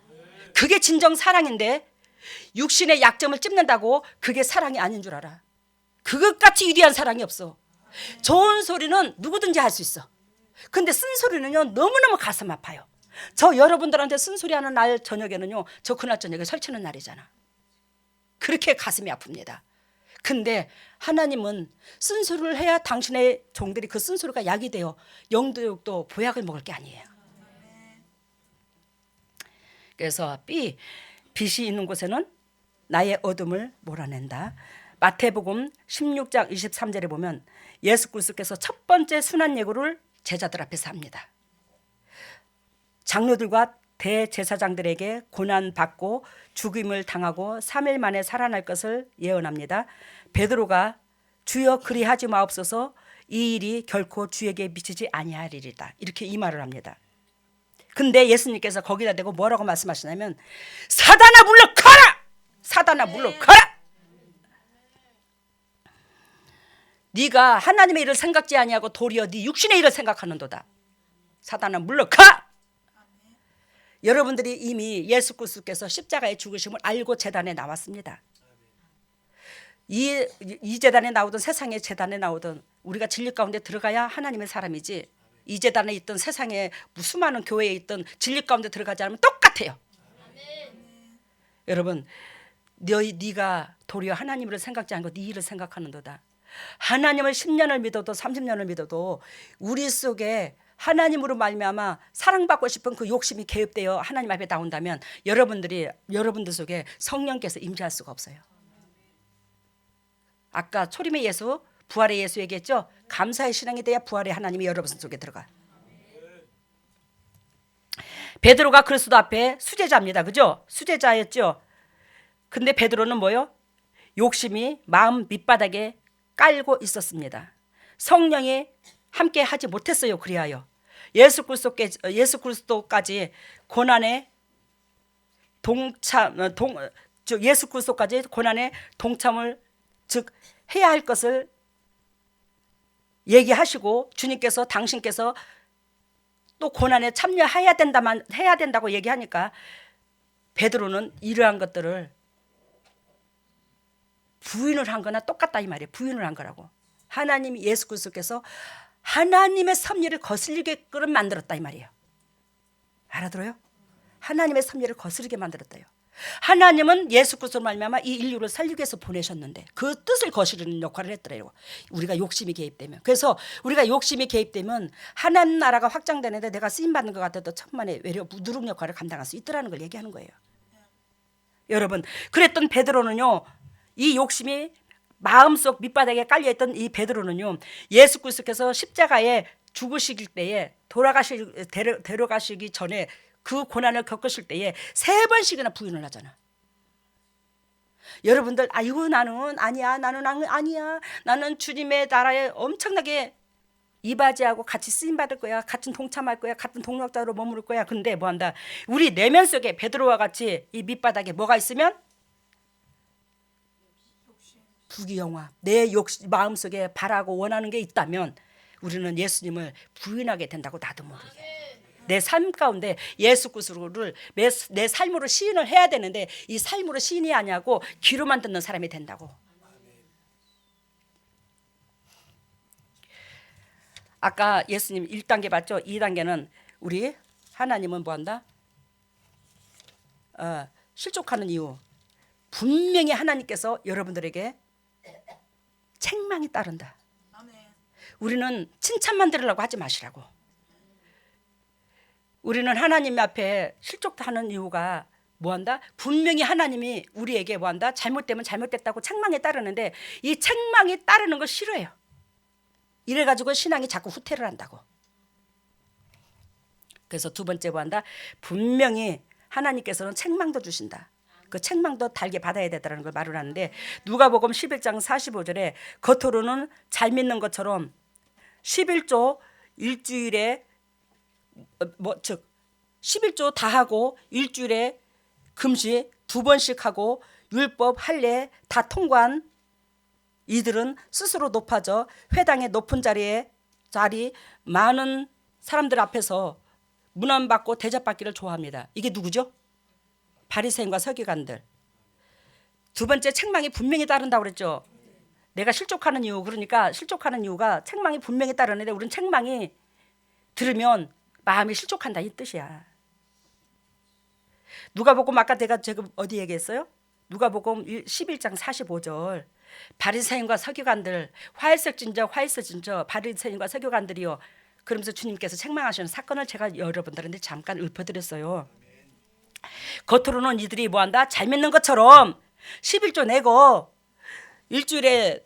그게 진정 사랑인데 육신의 약점을 찝는다고 그게 사랑이 아닌 줄 알아. 그것같이 위대한 사랑이 없어. 좋은 소리는 누구든지 할 수 있어. 근데 쓴소리는요 너무너무 가슴 아파요. 저 여러분들한테 쓴소리하는 날 저녁에는요 저 그날 저녁에 설치는 날이잖아. 그렇게 가슴이 아픕니다. 근데 하나님은 쓴소리를 해야 당신의 종들이 그 쓴소리가 약이 되어 영도 보약을 먹을 게 아니에요. 그래서 B, 빛이 있는 곳에는 나의 어둠을 몰아낸다. 마태복음 16장 23절에 보면 예수 그리스도께서 첫 번째 순환 예고를 제자들 앞에서 합니다. 장로들과 대제사장들에게 고난받고 죽임을 당하고 3일 만에 살아날 것을 예언합니다. 베드로가 주여 그리하지 마옵소서 이 일이 결코 주에게 미치지 아니하리이다. 이렇게 이 말을 합니다. 근데 예수님께서 거기다 대고 뭐라고 말씀하시냐면 사단아 물러가라! 사단아 물러가라! 네가 하나님의 일을 생각지 아니하고 도리어 네 육신의 일을 생각하는도다. 사단아 물러가! 여러분들이 이미 예수 그리스도께서 십자가의 죽으심을 알고 재단에 나왔습니다. 이 재단에 나오든 세상의 재단에 나오든 우리가 진리 가운데 들어가야 하나님의 사람이지 이 재단에 있던 세상에 수많은 교회에 있던 진리 가운데 들어가지 않으면 똑같아요. 여러분 네가 도리어 하나님을 생각지 않고 네 일을 생각하는도다. 하나님을 10년을 믿어도 30년을 믿어도 우리 속에 하나님으로 말미암아 사랑받고 싶은 그 욕심이 개입되어 하나님 앞에 나온다면 여러분들 속에 성령께서 임재할 수가 없어요. 아까 초림의 예수, 부활의 예수 얘기했죠. 감사의 신앙이 돼야 부활의 하나님이 여러분 속에 들어가. 베드로가 그리스도 앞에 수제자입니다. 그죠? 수제자였죠. 근데 베드로는 뭐요? 욕심이 마음 밑바닥에 깔고 있었습니다. 성령이 함께 하지 못했어요. 그리하여 예수 그리스도까지 고난에 예수 그리스도까지 고난에 동참을 즉 해야 할 것을 얘기하시고 주님께서 당신께서 또 고난에 참여해야 된다고 얘기하니까 베드로는 이러한 것들을 부인을 한 거나 똑같다 이 말이에요. 부인을 한 거라고. 하나님 예수 그리스도께서 하나님의 섭리를 거슬리게끔 만들었다 이 말이에요. 알아들어요? 하나님의 섭리를 거스르게 만들었다요. 하나님은 예수 그리스도로 말미암아 이 인류를 살리기 위해서 보내셨는데 그 뜻을 거스르는 역할을 했더래요. 우리가 욕심이 개입되면. 그래서 우리가 욕심이 개입되면 하나님 나라가 확장되는데 내가 쓰임받는 것 같아도 천만의 외려 누룩 역할을 감당할 수 있더라는 걸 얘기하는 거예요. 여러분 그랬던 베드로는요. 이 욕심이 마음속 밑바닥에 깔려있던 이 베드로는요. 예수 그리스도께서 십자가에 죽으시길 때에 데려가시기 전에 그 고난을 겪으실 때에 3번씩이나 부인을 하잖아. 여러분들 아이고 나는 아니야 나는 주님의 나라에 엄청나게 이바지하고 같이 쓰임받을 거야. 같은 동참할 거야. 같은 동력자로 머무를 거야. 근데 뭐한다. 우리 내면 속에 베드로와 같이 이 밑바닥에 뭐가 있으면 부귀영화 내 마음속에 바라고 원하는 게 있다면 우리는 예수님을 부인하게 된다고 나도 모르게. 내 삶 가운데 예수 그리스도를 내 삶으로 시인을 해야 되는데 이 삶으로 시인이 아니고 귀로만 듣는 사람이 된다고. 아까 예수님 1단계 봤죠? 2단계는 우리 하나님은 뭐한다? 실족하는 이유. 분명히 하나님께서 여러분들에게 책망이 따른다. 우리는 칭찬만 들으려고 하지 마시라고. 우리는 하나님 앞에 실족하는 이유가 뭐한다? 분명히 하나님이 우리에게 뭐한다? 잘못되면 잘못됐다고 책망에 따르는데 이 책망이 따르는 걸 싫어해요. 이래가지고 신앙이 자꾸 후퇴를 한다고. 그래서 두 번째 뭐한다? 분명히 하나님께서는 책망도 주신다. 그 책망도 달게 받아야 되다라는 걸 말을 하는데 누가복음 11장 45절에 겉으로는 잘 믿는 것처럼 11조 일주일에 즉 11조 다 하고 일주일에 금식 2번씩 하고 율법 할례 다 통과한 이들은 스스로 높아져 회당의 높은 자리 많은 사람들 앞에서 문안받고 대접받기를 좋아합니다. 이게 누구죠? 바리새인과 서기관들. 두 번째 책망이 분명히 따른다고 그랬죠. 내가 실족하는 이유, 그러니까 실족하는 이유가 책망이 분명히 따르는데 우리는 책망이 들으면 마음이 실족한다 이 뜻이야. 누가복음 아까 제가 지금 어디 얘기했어요? 누가복음 11장 45절. 바리새인과 서기관들 화일석진저 바리새인과 서기관들이요. 그러면서 주님께서 책망하시는 사건을 제가 여러분들한테 잠깐 읊어드렸어요. 겉으로는 이들이 뭐한다? 잘 믿는 것처럼 11조 내고 일주일에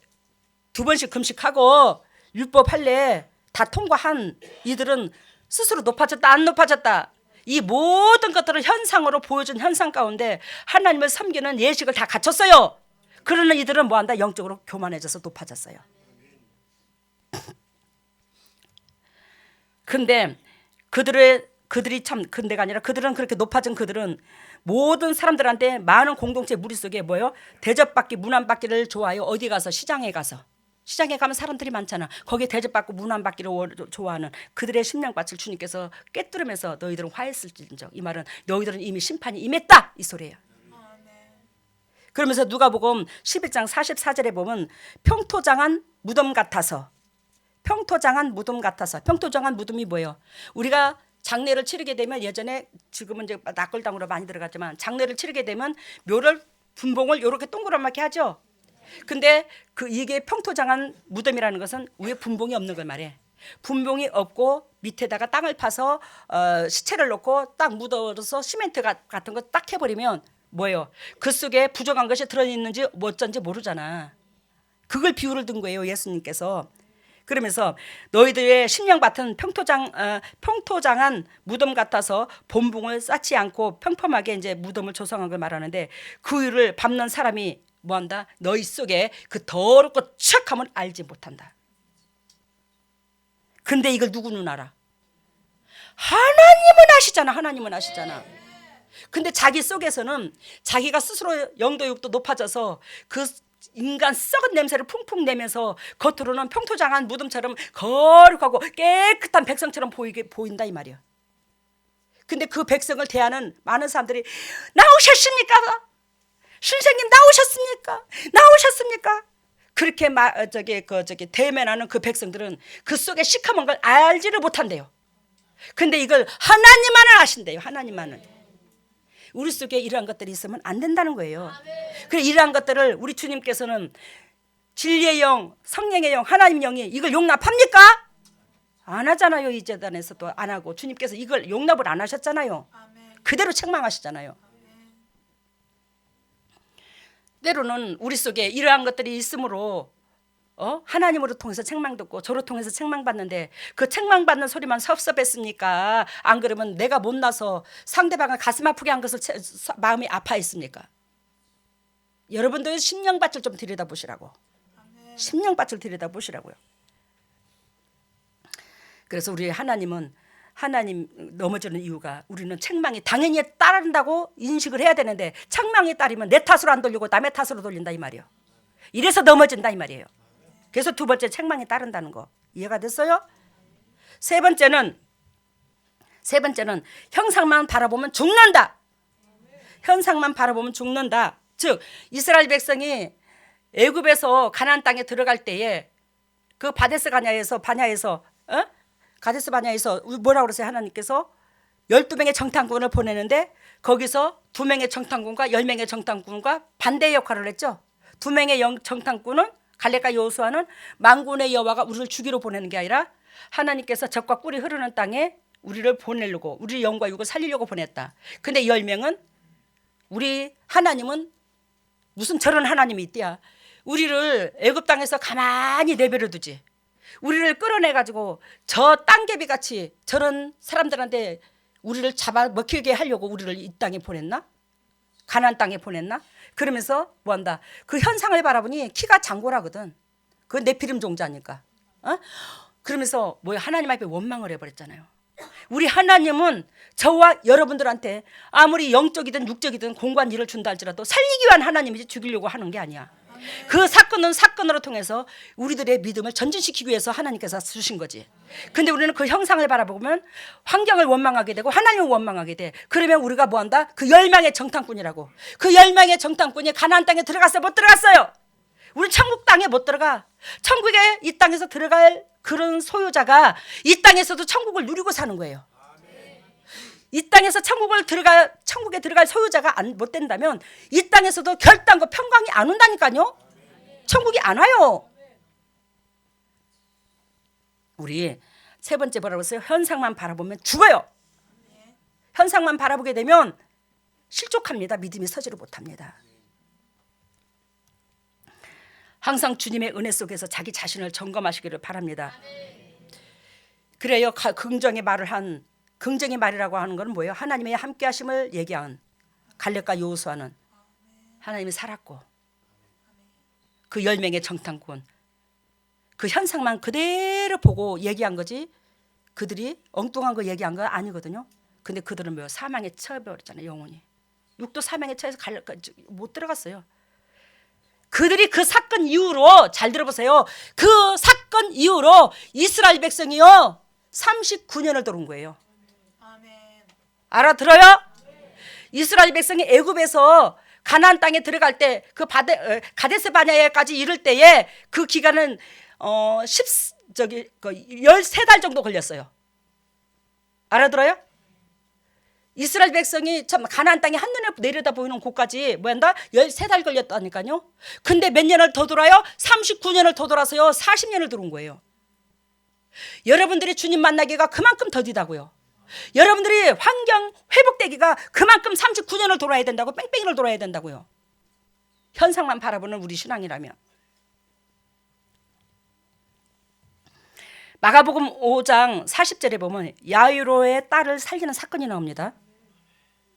2번씩 금식하고 율법 할례 다 통과한 이들은 스스로 높아졌다 안 높아졌다 이 모든 것들을 현상으로 보여준 현상 가운데 하나님을 섬기는 예식을 다 갖췄어요. 그러는 이들은 뭐한다? 영적으로 교만해져서 높아졌어요. 근데 그들이 참 근데가 아니라 그들은 그렇게 높아진 그들은 모든 사람들한테 많은 공동체 무리 속에 뭐요? 대접받기 문안받기를 좋아해요. 어디 가서? 시장에 가면 사람들이 많잖아. 거기에 대접받고 문안받기를 좋아하는 그들의 심령밭을 주님께서 꿰뚫으면서 너희들은 화했을진저 이 말은 너희들은 이미 심판이 임했다 이 소리예요. 그러면서 누가복음 11장 44절에 보면 평토장한 무덤 같아서 평토장한 무덤이 뭐예요? 우리가 장례를 치르게 되면 예전에 지금은 이제 낙골당으로 많이 들어갔지만 장례를 치르게 되면 묘를 분봉을 이렇게 동그랗게 하죠. 근데 이게 평토장한 무덤이라는 것은 위에 분봉이 없는 걸 말해. 분봉이 없고 밑에다가 땅을 파서 시체를 넣고 딱 묻어서 시멘트 같은 거 딱 해버리면 뭐예요? 그 속에 부족한 것이 들어있는지 어쩐지 모르잖아. 그걸 비유를 든 거예요 예수님께서. 그러면서 너희들의 심령밭은 평토장한 무덤 같아서 본붕을 쌓지 않고 평범하게 이제 무덤을 조성한 걸 말하는데 그 일을 밟는 사람이 뭐한다? 너희 속에 그 더럽고 추악함을 알지 못한다. 근데 이걸 누구는 알아? 하나님은 아시잖아. 근데 자기 속에서는 자기가 스스로 영도 육도 높아져서 그 인간 썩은 냄새를 풍풍 내면서 겉으로는 평토장한 무덤처럼 거룩하고 깨끗한 백성처럼 보인다 이 말이야. 근데 그 백성을 대하는 많은 사람들이 나오셨습니까? 선생님 나오셨습니까? 그렇게 대면하는 그 백성들은 그 속에 시커먼 걸 알지를 못한대요. 근데 이걸 하나님만은 아신대요. 하나님만은. 우리 속에 이러한 것들이 있으면 안 된다는 거예요. 그래서 이러한 것들을 우리 주님께서는 진리의 영, 성령의 영, 하나님 영이 이걸 용납합니까? 안 하잖아요. 이 재단에서도 안 하고 주님께서 이걸 용납을 안 하셨잖아요. 그대로 책망하시잖아요. 때로는 우리 속에 이러한 것들이 있으므로 하나님으로 통해서 책망 듣고 저로 통해서 책망받는데 그 책망받는 소리만 섭섭했습니까? 안 그러면 내가 못나서 상대방을 가슴 아프게 한 것을 마음이 아파했습니까? 여러분들 심령밭을 좀 들여다보시라고. 심령밭을 들여다보시라고요. 그래서 우리 하나님 넘어지는 이유가 우리는 책망이 당연히 따른다고 인식을 해야 되는데 책망이 따르면 내 탓으로 안 돌리고 남의 탓으로 돌린다 이 말이에요. 이래서 넘어진다 이 말이에요. 그래서 두 번째 책망이 따른다는 거 이해가 됐어요? 세 번째는 형상만 바라보면 죽는다. 형상만 바라보면 죽는다. 즉 이스라엘 백성이 애굽에서 가나안 땅에 들어갈 때에 그 바데스 바냐에서 가데스 바냐에서 뭐라고 그러세요? 하나님께서 12명의 정탐꾼을 보내는데 거기서 2명의 정탐꾼과 10명의 정탐꾼과 반대의 역할을 했죠. 2명의 정탐꾼은 갈렙과 여호수아는 만군의 여호와가 우리를 죽이러 보내는 게 아니라 하나님께서 젖과 꿀이 흐르는 땅에 우리를 보내려고, 우리 영과 육을 살리려고 보냈다. 근데 10명은 우리 하나님은 무슨 저런 하나님이 있대야. 우리를 애굽 땅에서 가만히 내버려 두지. 우리를 끌어내가지고 저 땅개비 같이 저런 사람들한테 우리를 잡아 먹히게 하려고 우리를 이 땅에 보냈나? 가나안 땅에 보냈나? 그러면서 뭐한다? 그 현상을 바라보니 키가 장고라거든. 그 네피림 종자니까. 그러면서 뭐야? 하나님 앞에 원망을 해버렸잖아요. 우리 하나님은 저와 여러분들한테 아무리 영적이든 육적이든 공고한 일을 준다 할지라도 살리기 위한 하나님이지 죽이려고 하는 게 아니야. 그 사건은 사건으로 통해서 우리들의 믿음을 전진시키기 위해서 하나님께서 주신 거지. 근데 우리는 그 형상을 바라보면 환경을 원망하게 되고 하나님을 원망하게 돼. 그러면 우리가 뭐한다? 그 10명의 정탐꾼이라고. 그 10명의 정탐꾼이 가나안 땅에 들어갔어요? 못 들어갔어요? 우리 천국 땅에 못 들어가. 천국에 이 땅에서 들어갈 그런 소유자가 이 땅에서도 천국을 누리고 사는 거예요. 이 땅에서 천국에 들어갈 소유자가 못 된다면 이 땅에서도 결단과 평강이 안 온다니까요. 천국이 안 와요. 우리 세 번째 뭐라고 했어요? 현상만 바라보면 죽어요. 현상만 바라보게 되면 실족합니다. 믿음이 서지를 못합니다. 항상 주님의 은혜 속에서 자기 자신을 점검하시기를 바랍니다. 그래요. 긍정의 말이라고 하는 건 뭐예요? 하나님의 함께하심을 얘기한 갈렙과 여호수아는 하나님이 살았고 그 10명의 정탐꾼 그 현상만 그대로 보고 얘기한 거지 그들이 엉뚱한 거 얘기한 건 아니거든요. 근데 그들은 뭐예요? 사망에 처해버렸잖아요. 영혼이. 육도 사망에 처해서 못 들어갔어요. 그들이 그 사건 이후로 잘 들어보세요. 그 사건 이후로 이스라엘 백성이요 39년을 돌은 거예요. 알아들어요? 이스라엘 백성이 애굽에서 가나안 땅에 들어갈 때 그 가데스 바냐에까지 이를 때에 그 기간은 13달 정도 걸렸어요. 알아들어요? 이스라엘 백성이 참 가나안 땅에 한눈에 내려다 보이는 곳까지 뭐한다? 13달 걸렸다니까요. 근데 몇 년을 더 돌아요? 39년을 더 돌아서요 40년을 돌은 거예요. 여러분들이 주님 만나기가 그만큼 더디다고요. 여러분들이 환경 회복되기가 그만큼 39년을 돌아야 된다고 뺑뺑이를 돌아야 된다고요. 현상만 바라보는 우리 신앙이라면. 마가복음 5장 40절에 보면 야이로의 딸을 살리는 사건이 나옵니다.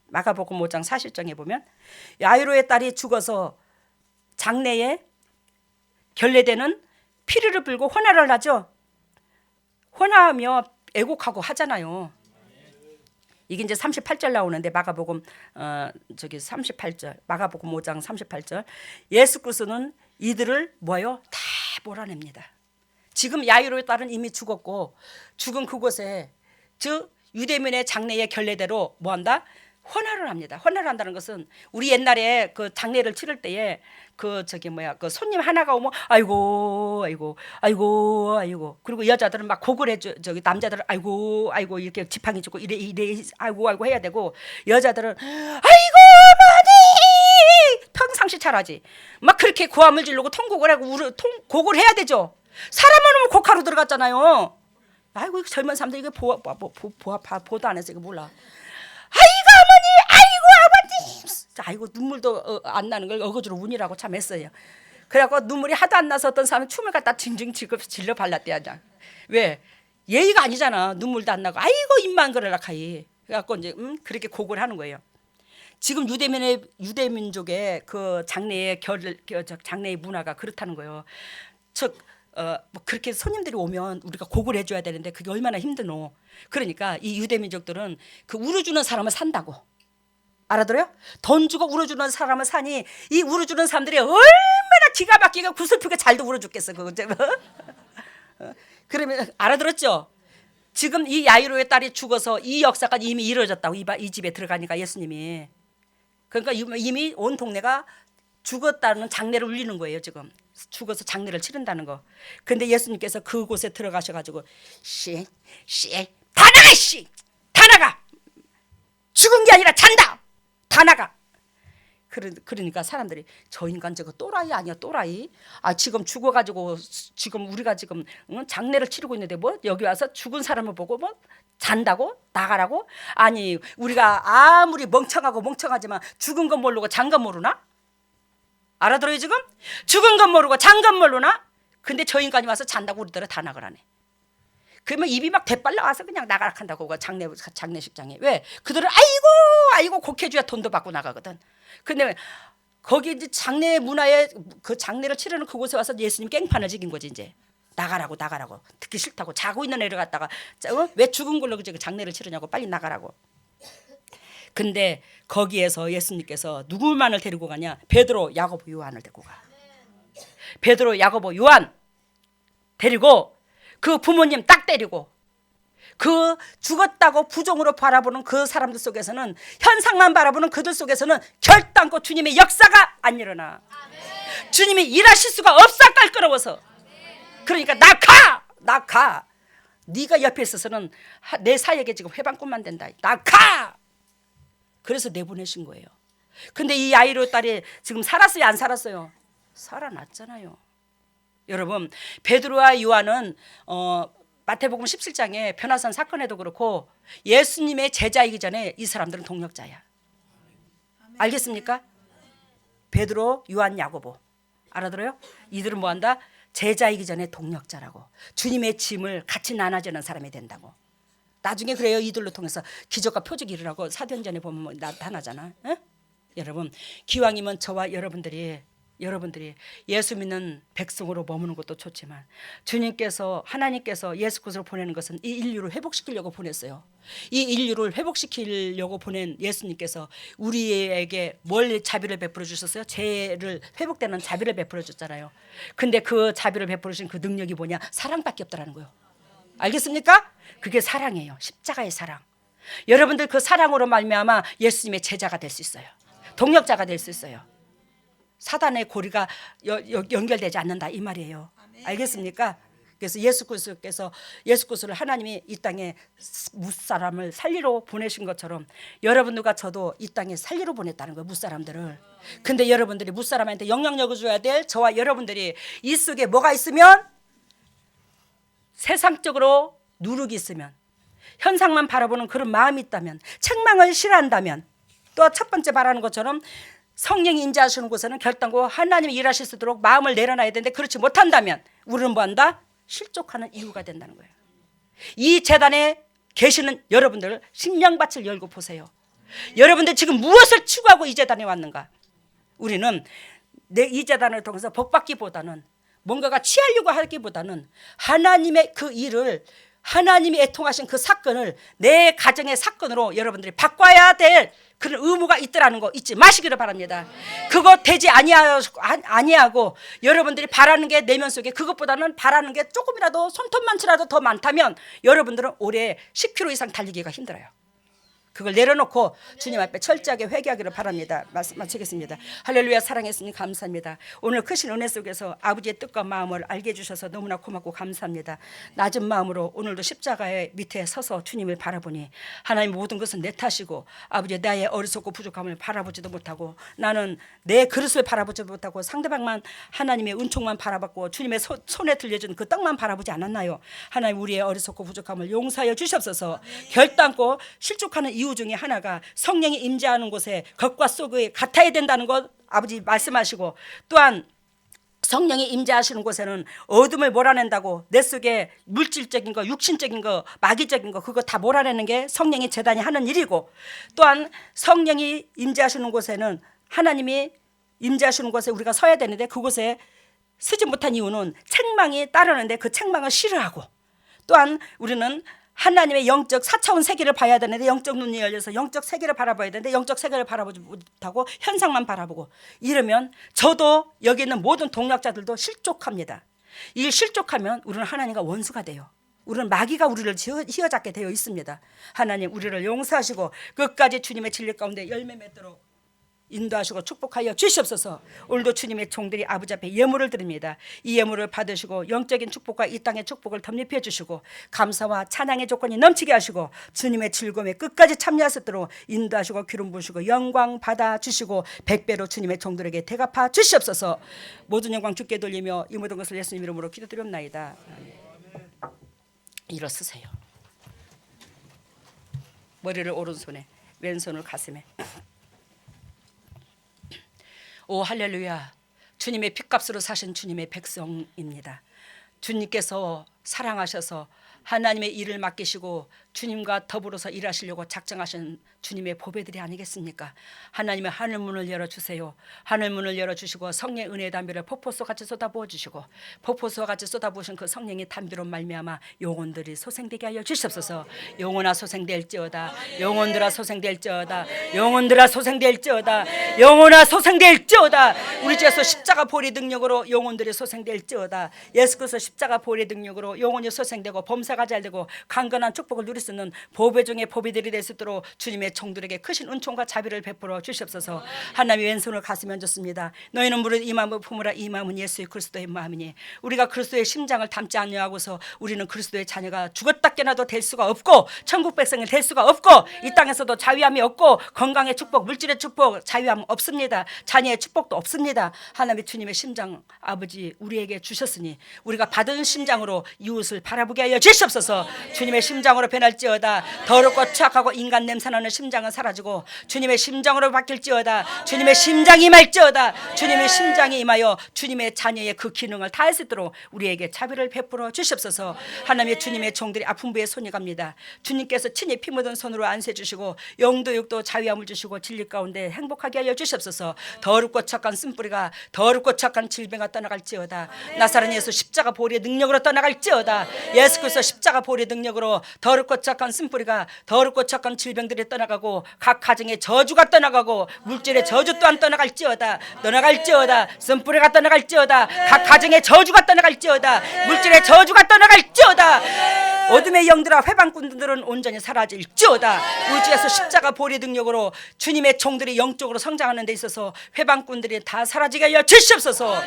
마가복음 5장 40절에 보면 야이로의 딸이 죽어서 장례에 결례되는 피리를 불고 혼화를 하죠. 혼화하며 애곡하고 하잖아요. 이게 이제 38절 나오는데 마가복음 38절 마가복음 5장 38절 예수 그리스도는 이들을 뭐요? 다 몰아냅니다. 지금 야이로의 딸은 이미 죽었고 죽은 그곳에 즉 유대민의 장례의 결례대로 뭐한다? 혼화를 합니다. 혼화를 한다는 것은 우리 옛날에 그 장례를 치를 때에 그 손님 하나가 오면 아이고 그리고 여자들은 막 곡을 해줘. 남자들은 아이고 이렇게 지팡이 짚고 이래 아이고 해야 되고 여자들은 아이고 어머니 평상시 잘하지. 막 그렇게 고함을 지르고 통곡을 하고 곡을 해야 되죠. 사람은 오면 곡하러 들어갔잖아요. 아이고 젊은 사람들 이거 보도 안 해서 이거 몰라. 아이고 눈물도 안 나는 걸 어거지로 운이라고 참 했어요. 그래갖고 눈물이 하도 안 나서 어떤 사람은 춤을 갖다 징징 질러 발랐대야. 왜? 예의가 아니잖아. 눈물도 안 나고 아이고 입만 그러라 카이. 그래갖고 이제 그렇게 곡을 하는 거예요. 지금 유대민족의 그 장례의 장례의 문화가 그렇다는 거예요. 즉 뭐 그렇게 손님들이 오면 우리가 곡을 해줘야 되는데 그게 얼마나 힘드노. 그러니까 이 유대민족들은 그 울어주는 사람을 산다고. 알아들어요? 돈 주고 울어주는 사람을 사니 이 울어주는 사람들이 얼마나 기가 막히게 구슬프게 잘도 울어 죽겠어. 그러면 알아들었죠? 지금 이 야이로의 딸이 죽어서 이 역사가 이미 이루어졌다고 이 집에 들어가니까 예수님이. 그러니까 이미 온 동네가 죽었다는 장례를 울리는 거예요. 지금 죽어서 장례를 치른다는 거. 근데 예수님께서 그곳에 들어가셔가지고 씨 다 나가, 씨 다 나가, 죽은 게 아니라 잔다, 다 나가. 그러니까 사람들이 저 인간 저거 또라이 아니야, 또라이. 아 지금 죽어가지고 지금 우리가 지금 장례를 치르고 있는데 뭐 여기 와서 죽은 사람을 보고 뭐 잔다고 나가라고? 아니 우리가 아무리 멍청하지만 죽은 건 모르고 잔 건 모르나? 알아들어요 지금? 죽은 건 모르고 잔 건 모르나? 근데 저 인간이 와서 잔다고 우리들은 다 나가라네. 그러면 입이 막 대빨 나와서 그냥 나가라 한다고 그 장례식장에. 왜? 그들은 아이고 곡해줘야 돈도 받고 나가거든. 근데 거기 이제 장례 문화에 그 장례를 치르는 그곳에 와서 예수님 깽판을 지긴 거지. 이제 나가라고 듣기 싫다고 자고 있는 애를 갖다가 왜 죽은 걸로 그 장례를 치르냐고 빨리 나가라고. 근데 거기에서 예수님께서 누구만을 데리고 가냐? 베드로, 야고보, 요한을 데리고 가. 베드로, 야고보, 요한 데리고 그 부모님 딱 때리고 그 죽었다고 부정으로 바라보는 그 사람들 속에서는, 현상만 바라보는 그들 속에서는 결단코 주님의 역사가 안 일어나. 주님이 일하실 수가 없어, 깔끄러워서. 그러니까 나 가. 네가 옆에 있어서는 내 사역에 지금 회방꾼만 된다. 나 가. 그래서 내보내신 거예요. 근데 이 아이로 딸이 지금 살았어요, 안 살았어요? 살아났잖아요. 여러분, 베드로와 요한은 마태복음 17장에 변화산 사건에도 그렇고 예수님의 제자이기 전에 이 사람들은 동력자야. 알겠습니까? 베드로, 요한, 야고보. 알아들어요? 이들은 뭐한다? 제자이기 전에 동력자라고. 주님의 짐을 같이 나눠주는 사람이 된다고. 나중에 그래요. 이들로 통해서 기적과 표적이 일어나고 사도행전에 보면 뭐 나타나잖아. 에? 여러분, 기왕이면 저와 여러분들이 예수 믿는 백성으로 머무는 것도 좋지만 주님께서, 하나님께서 예수 그리스도를 보내는 것은 이 인류를 회복시키려고 보냈어요. 이 인류를 회복시키려고 보낸 예수님께서 우리에게 뭘 자비를 베풀어 주셨어요? 죄를 회복되는 자비를 베풀어 줬잖아요. 근데 그 자비를 베풀으신 그 능력이 뭐냐? 사랑밖에 없다라는 거예요. 알겠습니까? 그게 사랑이에요. 십자가의 사랑. 여러분들 그 사랑으로 말미암아 예수님의 제자가 될 수 있어요. 동력자가 될 수 있어요. 사단의 고리가 연결되지 않는다 이 말이에요. 알겠습니까? 그래서 예수 그리스도를 하나님이 이 땅에 무사람을 살리러 보내신 것처럼 여러분들과 저도 이 땅에 살리러 보냈다는 거예요. 무사람들을. 근데 여러분들이 무사람한테 영향력을 줘야 될 저와 여러분들이 이 속에 뭐가 있으면, 세상적으로 누룩이 있으면, 현상만 바라보는 그런 마음이 있다면, 책망을 싫어한다면, 또 첫 번째 말하는 것처럼 성령이 임재하시는 곳에는 결단코 하나님이 일하실 수 있도록 마음을 내려놔야 되는데 그렇지 못한다면 우리는 뭐한다? 실족하는 이유가 된다는 거예요. 이 재단에 계시는 여러분들 심령밭을 열고 보세요. 여러분들 지금 무엇을 추구하고 이 재단에 왔는가? 우리는 이 재단을 통해서 복받기보다는, 뭔가가 취하려고 하기보다는 하나님의 그 일을, 하나님이 애통하신 그 사건을 내 가정의 사건으로 여러분들이 바꿔야 될 그런 의무가 있더라는 거 잊지 마시기를 바랍니다. 그거 되지 아니하고 여러분들이 바라는 게 내면 속에, 그것보다는 바라는 게 조금이라도 손톱만치라도 더 많다면 여러분들은 올해 10km 이상 달리기가 힘들어요. 그걸 내려놓고 주님 앞에 철저하게 회개하기를 바랍니다. 마치겠습니다. 할렐루야. 사랑했으니 감사합니다. 오늘 크신 은혜 속에서 아버지의 뜻과 마음을 알게 해주셔서 너무나 고맙고 감사합니다. 낮은 마음으로 오늘도 십자가의 밑에 서서 주님을 바라보니 하나님 모든 것은 내 탓이고 아버지 나의 어리석고 부족함을 바라보지도 못하고 나는 내 그릇을 바라보지도 못하고 상대방만 하나님의 은총만 바라봤고 주님의 손에 들려준 그 떡만 바라보지 않았나요? 하나님 우리의 어리석고 부족함을 용서하여 주시옵소서. 결단코 실족하는 이유 중에 하나가 성령이 임재하는 곳에 겉과 속이 같아야 된다는 것 아버지 말씀하시고, 또한 성령이 임재하시는 곳에는 어둠을 몰아낸다고, 내 속에 물질적인 거, 육신적인 거, 마귀적인 거 그거 다 몰아내는 게 성령의 제단이 하는 일이고, 또한 성령이 임재하시는 곳에는, 하나님이 임재하시는 곳에 우리가 서야 되는데 그곳에 서지 못한 이유는 책망이 따르는데 그 책망을 싫어하고, 또한 우리는 하나님의 영적 4차원 세계를 봐야 되는데 영적 눈이 열려서 영적 세계를 바라봐야 되는데 영적 세계를 바라보지 못하고 현상만 바라보고 이러면 저도 여기 있는 모든 동력자들도 실족합니다. 이 실족하면 우리는 하나님과 원수가 돼요. 우리는 마귀가 우리를 휘어잡게 되어 있습니다. 하나님 우리를 용서하시고 끝까지 주님의 진리 가운데 열매 맺도록 인도하시고 축복하여 주시옵소서. 오늘도 주님의 종들이 아버지 앞에 예물을 드립니다. 이 예물을 받으시고 영적인 축복과 이 땅의 축복을 덧입혀 주시고 감사와 찬양의 조건이 넘치게 하시고 주님의 즐거움에 끝까지 참여할 수 있도록 인도하시고 기름 부으시고 영광 받아 주시고 백배로 주님의 종들에게 대갚아 주시옵소서. 모든 영광 주께 돌리며 이 모든 것을 예수님 이름으로 기도드리옵나이다. 일어서세요. 머리를 오른손에 왼손을 가슴에. 오 할렐루야. 주님의 핏값으로 사신 주님의 백성입니다. 주님께서 사랑하셔서 하나님의 일을 맡기시고 주님과 더불어서 일하시려고 작정하신 주님의 보배들이 아니겠습니까? 하나님의 하늘문을 열어주세요. 하늘문을 열어주시고 성령의 은혜의 담비를 폭포수와 같이 쏟아부어 주시고 폭포수와 같이 쏟아부으신 그 성령의 담비로 말미암아 영혼들이 소생되게 하여 주시옵소서. 영혼아 소생될지어다. 영혼들아 소생될지어다. 영혼들아 소생될지어다. 영혼아 소생될지어다. 우리 주에서 십자가 보리 능력으로 영혼들이 소생될지어다. 예수 그리스도 십자가 보리 능력으로 영혼이 소생되고 범사가 잘되고 강건한 축복을 누릴 수 있는 보배 중에 보배들이 될 수 있도록 주님의 종들에게 크신 은총과 자비를 베풀어 주시옵소서. 하나님의 왼손을 가슴에 얹었습니다. 너희는 무릇 이 마음을 품으라. 이 마음은 예수 그리스도의 마음이니 우리가 그리스도의 심장을 담지 아니하고서 우리는 그리스도의 자녀가 죽었다 깨나도 될 수가 없고 천국 백성이 될 수가 없고 이 땅에서도 자유함이 없고 건강의 축복 물질의 축복 자유함 없습니다. 자녀의 축복도 없습니다. 하나님의 주님의 심장 아버지 우리에게 주셨으니 우리가 받은 심장으로 이웃을 바라보게 하여 주시옵소서. 주님의 심장으로 변할지어다. 더럽고 추악하고 인간 냄새나는 심장은 사라지고 주님의 심장으로 바뀔지어다. 주님의 심장이 임할지어다. 주님의 심장이 임하여 주님의 자녀의 그 기능을 다할 수 있도록 우리에게 자비를 베풀어 주시옵소서. 하나님의 주님의 종들이 아픈 부에 손이 갑니다. 주님께서 친히 피 묻은 손으로 안수해 주시고 영도 육도 자유함을 주시고 진리 가운데 행복하게 하여 주시옵소서. 더럽고 착한 쓴뿌리가 더럽고 착한 질병가 떠나갈지어다. 나사렛 예수 십자가 보리의 능력으로 떠나갈지어다. 예수 그리스도 십자가 보리의 능력으로 더럽고 착한 쓴뿌리가 더럽고 착한 질병들이 떠나가고 각 가정의 저주가 떠나가고 물질의 저주 또한 떠나갈지어다. 쓴뿌리가 떠나갈지어다. 각 가정의 저주가 떠나갈지어다. 물질의 저주가 떠나갈지어다. 어둠의 영들아 회방꾼들은 온전히 사라질지어다. 우리 주에서 십자가 보리 능력으로 주님의 종들이 영적으로 성장하는 데 있어서 회방꾼들이 다 사라지게 하여 주시옵소서.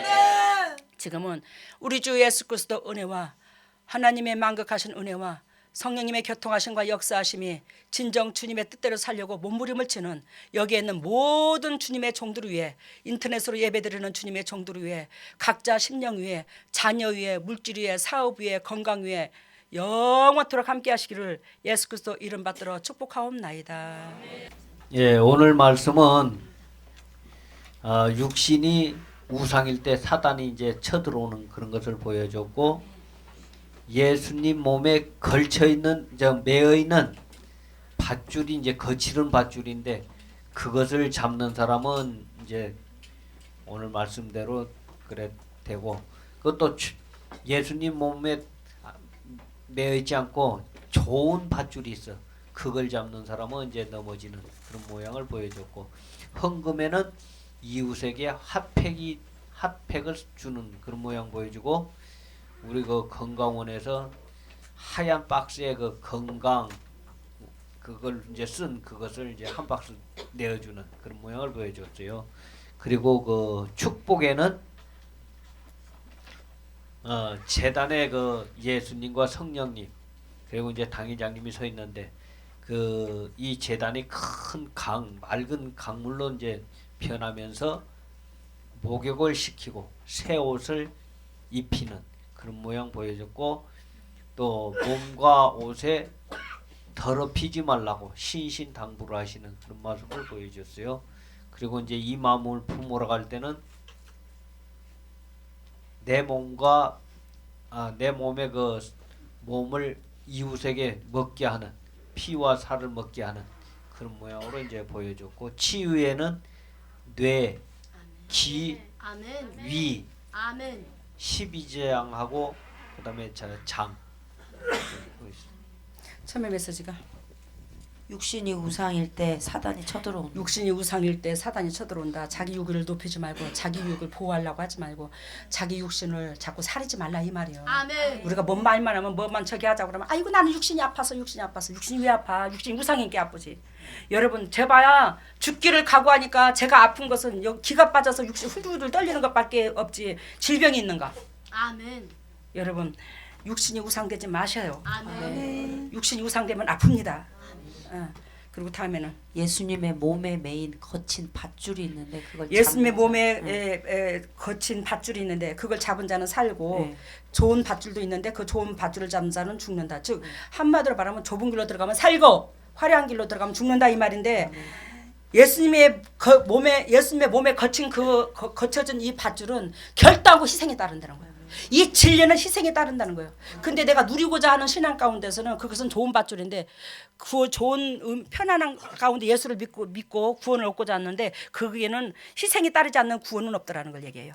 지금은 우리 주 예수 그리스도 은혜와 하나님의 만극하신 은혜와 성령님의 교통하심과 역사하심이 진정 주님의 뜻대로 살려고 몸부림을 치는 여기에 있는 모든 주님의 종들 위에 인터넷으로 예배드리는 주님의 종들 위에 각자 심령 위에 자녀 위에 물질 위에 사업 위에 건강 위에 영원토록 함께 하시기를 예수 그리스도 이름 받들어 축복하옵나이다. 예, 오늘 말씀은 육신이 우상일 때 사단이 이제 쳐들어오는 그런 것을 보여줬고 예수님 몸에 걸쳐 있는 매어 있는 밧줄이 이제 거칠은 밧줄인데 그것을 잡는 사람은 이제 오늘 말씀대로 그래 되고 그것도 예수님 몸에 매어 있지 않고 좋은 밧줄이 있어. 그걸 잡는 사람은 이제 넘어지는 그런 모양을 보여줬고 헌금에는 이웃에게 핫팩을 주는 그런 모양 보여주고 우리 그 건강원에서 하얀 박스에 그 건강 그걸 이제 쓴 그것을 이제 한 박스 내어주는 그런 모양을 보여줬어요. 그리고 그 축복에는 재단에 그 예수님과 성령님 그리고 이제 당회장님이 서 있는데 그 이 재단이 큰 맑은 강물로 이제 변하면서 목욕을 시키고 새 옷을 입히는 그런 모양 보여줬고 또 몸과 옷에 더럽히지 말라고 신신당부를 하시는 그런 모습을 보여줬어요. 그리고 이제 이 마음을 품으러 갈 때는 내 몸과 내 몸의 그 몸을 이웃에게 먹게 하는 피와 살을 먹게 하는 그런 모양으로 이제 보여줬고 치유에는 뇌, 기, 위, 12재앙하고 그다음에 장. 처음에 메시지가 육신이 우상일 때 사단이 쳐들어온다. 육신이 우상일 때 사단이 쳐들어온다. 자기 육을 높이지 말고 자기 육을 보호하려고 하지 말고 자기 육신을 자꾸 사리지 말라 이 말이에요. 아멘. 우리가 뭔 말만 하면 뭐만 저기 하자고 그러면 아이고 나는 육신이 아파서 육신이 왜 아파? 육신이 우상인 게 아프지. 여러분 제봐야 죽기를 각오하니까 제가 아픈 것은 기가 빠져서 육신 후들후들 떨리는 것밖에 없지 질병이 있는가. 아멘. 여러분 육신이 우상되지 마셔요. 아멘. 육신이 우상되면 아픕니다. 그리고 다음에는 예수님의 몸에 매인 거친 밧줄이 있는데 그걸 예수님의 잡는 몸에 사람. 거친 밧줄이 있는데 그걸 잡은 자는 살고 네. 좋은 밧줄도 있는데 그 좋은 밧줄을 잡은 자는 죽는다. 즉 한마디로 말하면 좁은 길로 들어가면 살고 화려한 길로 들어가면 죽는다 이 말인데 예수님의 몸에 거친 거쳐진 이 밧줄은 결단하고 희생에 따른다는 거예요. 이 진리는 희생에 따른다는 거예요. 근데 내가 누리고자 하는 신앙 가운데서는 그것은 좋은 밧줄인데 그 좋은 편안한 가운데 예수를 믿고 구원을 얻고자 하는데 거기에는 희생이 따르지 않는 구원은 없더라는 걸 얘기해요.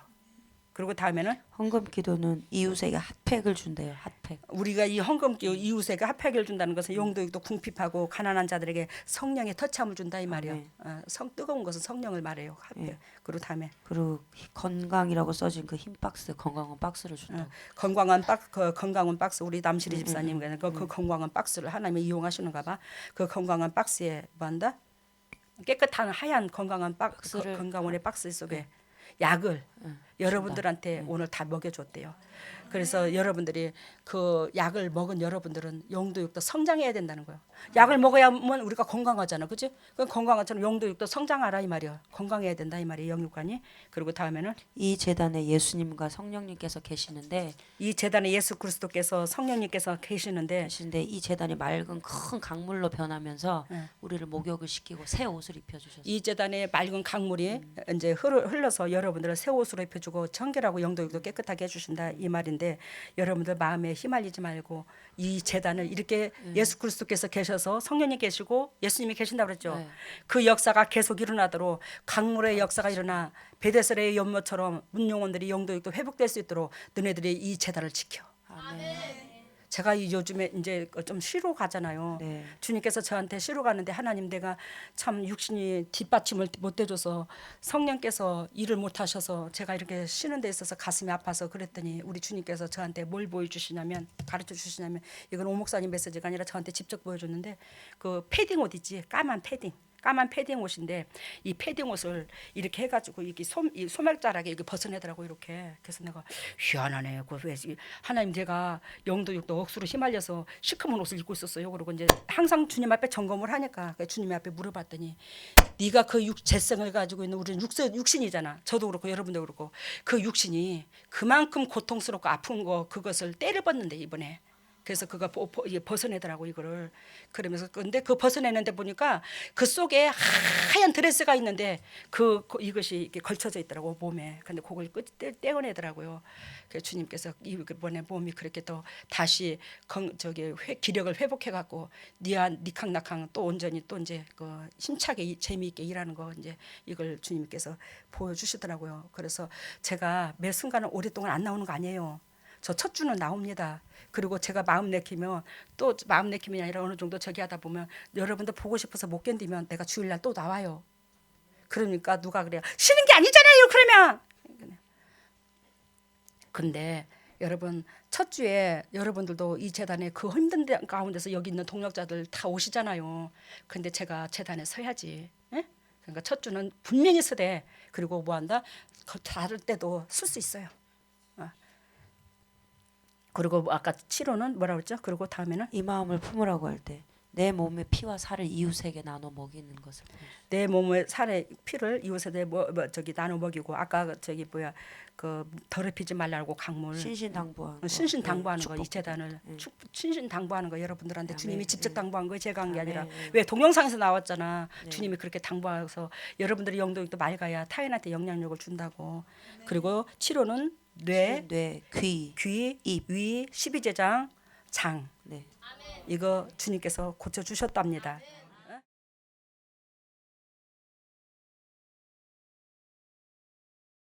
그리고 다음에는 헌금 기도는 이웃에게 핫팩을 준대요. 핫팩. 우리가 이 헌금기호 이웃에게 핫팩을 준다는 것은 용도육도 궁핍하고 가난한 자들에게 성령의 터치함을 준다 이 말이에요. 아멘. 뜨거운 것은 성령을 말해요. 핫팩. 예. 그리고 다음에 그리고 건강이라고 써진 그 흰 박스 건강한 박스를 준다. 건강한 박스 우리 남실이 집사님 그 건강한 박스를 하나님이 이용하시는가 봐. 그 건강한 박스에 뭐한다? 깨끗한 하얀 건강한 박스를 건강원의 박스 속에 약을 여러분들한테 오늘 다 먹여줬대요. 그래서 여러분들이 그 약을 먹은 여러분들은 영도육도 성장해야 된다는 거예요. 약을 먹어야만 우리가 건강하잖아, 그렇지? 그 건강한처럼 영도육도 성장하라 이 말이야. 건강해야 된다 이 말이에요, 영육관이. 그리고 다음에는 이 재단에 예수님과 성령님께서 계시는데 이 재단에 예수 그리스도께서 성령님께서 계시는데 이 재단이 맑은 큰 강물로 변하면서 네. 우리를 목욕을 시키고 새 옷을 입혀주셨어요. 이 재단에 맑은 강물이 이제 흘러서 여러분들을 새 옷으로 입혀주고 청결하고 영도육도 깨끗하게 해주신다 이 말인데 여러분들 마음에 휘말리지 말고 이 재단을 이렇게 예수 그리스도께서 계셔서 성령님 계시고 예수님이 계신다고 그랬죠. 네. 그 역사가 계속 일어나도록 강물의 역사가 일어나 베데스다의 연못처럼 문용원들이 영도육도 회복될 수 있도록 너네들이 이 재단을 지켜. 아멘. 제가 요즘에 이제 좀 쉬러 가잖아요. 네. 주님께서 저한테 쉬러 가는데 하나님 내가 참 육신이 뒷받침을 못 해줘서 성령께서 일을 못 하셔서 제가 이렇게 쉬는 데 있어서 가슴이 아파서 그랬더니 우리 주님께서 저한테 뭘 보여주시냐면 가르쳐 주시냐면 이건 오 목사님 메시지가 아니라 저한테 직접 보여줬는데 그 패딩 옷 있지 까만 패딩 옷인데 이 패딩 옷을 이렇게 해가지고 이렇게 이 소매자락에 이렇게 벗어내더라고 이렇게. 그래서 내가 희한하네. 왜 하나님 제가 영도육도 억수로 휘말려서 시커먼 옷을 입고 있었어요. 그리고 이제 항상 주님 앞에 점검을 하니까 주님 앞에 물어봤더니 네가 그 재성을 가지고 있는 우리는 육신이잖아. 저도 그렇고 여러분도 그렇고 그 육신이 그만큼 고통스럽고 아픈 거 그것을 때를 벗는데 이번에. 그래서 그거 벗어내더라고 이거를. 그러면서 근데 그 벗어내는데 보니까 그 속에 하얀 드레스가 있는데 이것이 이렇게 걸쳐져 있더라고 몸에. 근데 그걸 떼어내더라고요. 그래서 주님께서 이번에 몸이 그렇게 또 다시 기력을 회복해 갖고 니캉나캉 또 온전히 또 이제 그 힘차게 재미있게 일하는 거 이제 이걸 주님께서 보여주시더라고요. 그래서 제가 매 순간은 오랫동안 안 나오는 거 아니에요. 저 첫 주는 나옵니다. 그리고 제가 마음 내키면 또 마음 내킴이 아니라 어느 정도 저기 하다 보면 여러분들 보고 싶어서 못 견디면 내가 주일날 또 나와요. 그러니까 누가 그래요. 쉬는 게 아니잖아요. 그러면. 근데 여러분 첫 주에 여러분들도 이 재단에 그 힘든 가운데서 여기 있는 동역자들 다 오시잖아요. 근데 제가 재단에 서야지. 예? 그러니까 첫 주는 분명히 서되 그리고 뭐한다? 다를 때도 쓸 수 있어요. 그리고 아까 치료는 뭐라 그랬죠? 그리고 다음에는 이 마음을 품으라고 할 때 내 몸의 피와 살을 이웃에게 나눠 먹이는 것을 내 몸의 살의 피를 이웃에게 나눠 먹이고 아까 그 더럽히지 말라고 강물 신신당부하는 거 이 재단을 신신당부하는 거 여러분들한테 주님이 직접 당부한 거 제가 한 게 아니라 왜 동영상에서 나왔잖아. 주님이 그렇게 당부해서 여러분들이 영도육도 맑아야 타인한테 영향력을 준다고. 그리고 치료는 뇌, 귀, 입, 위, 12제장, 장. 네. 이거 주님께서 고쳐주셨답니다.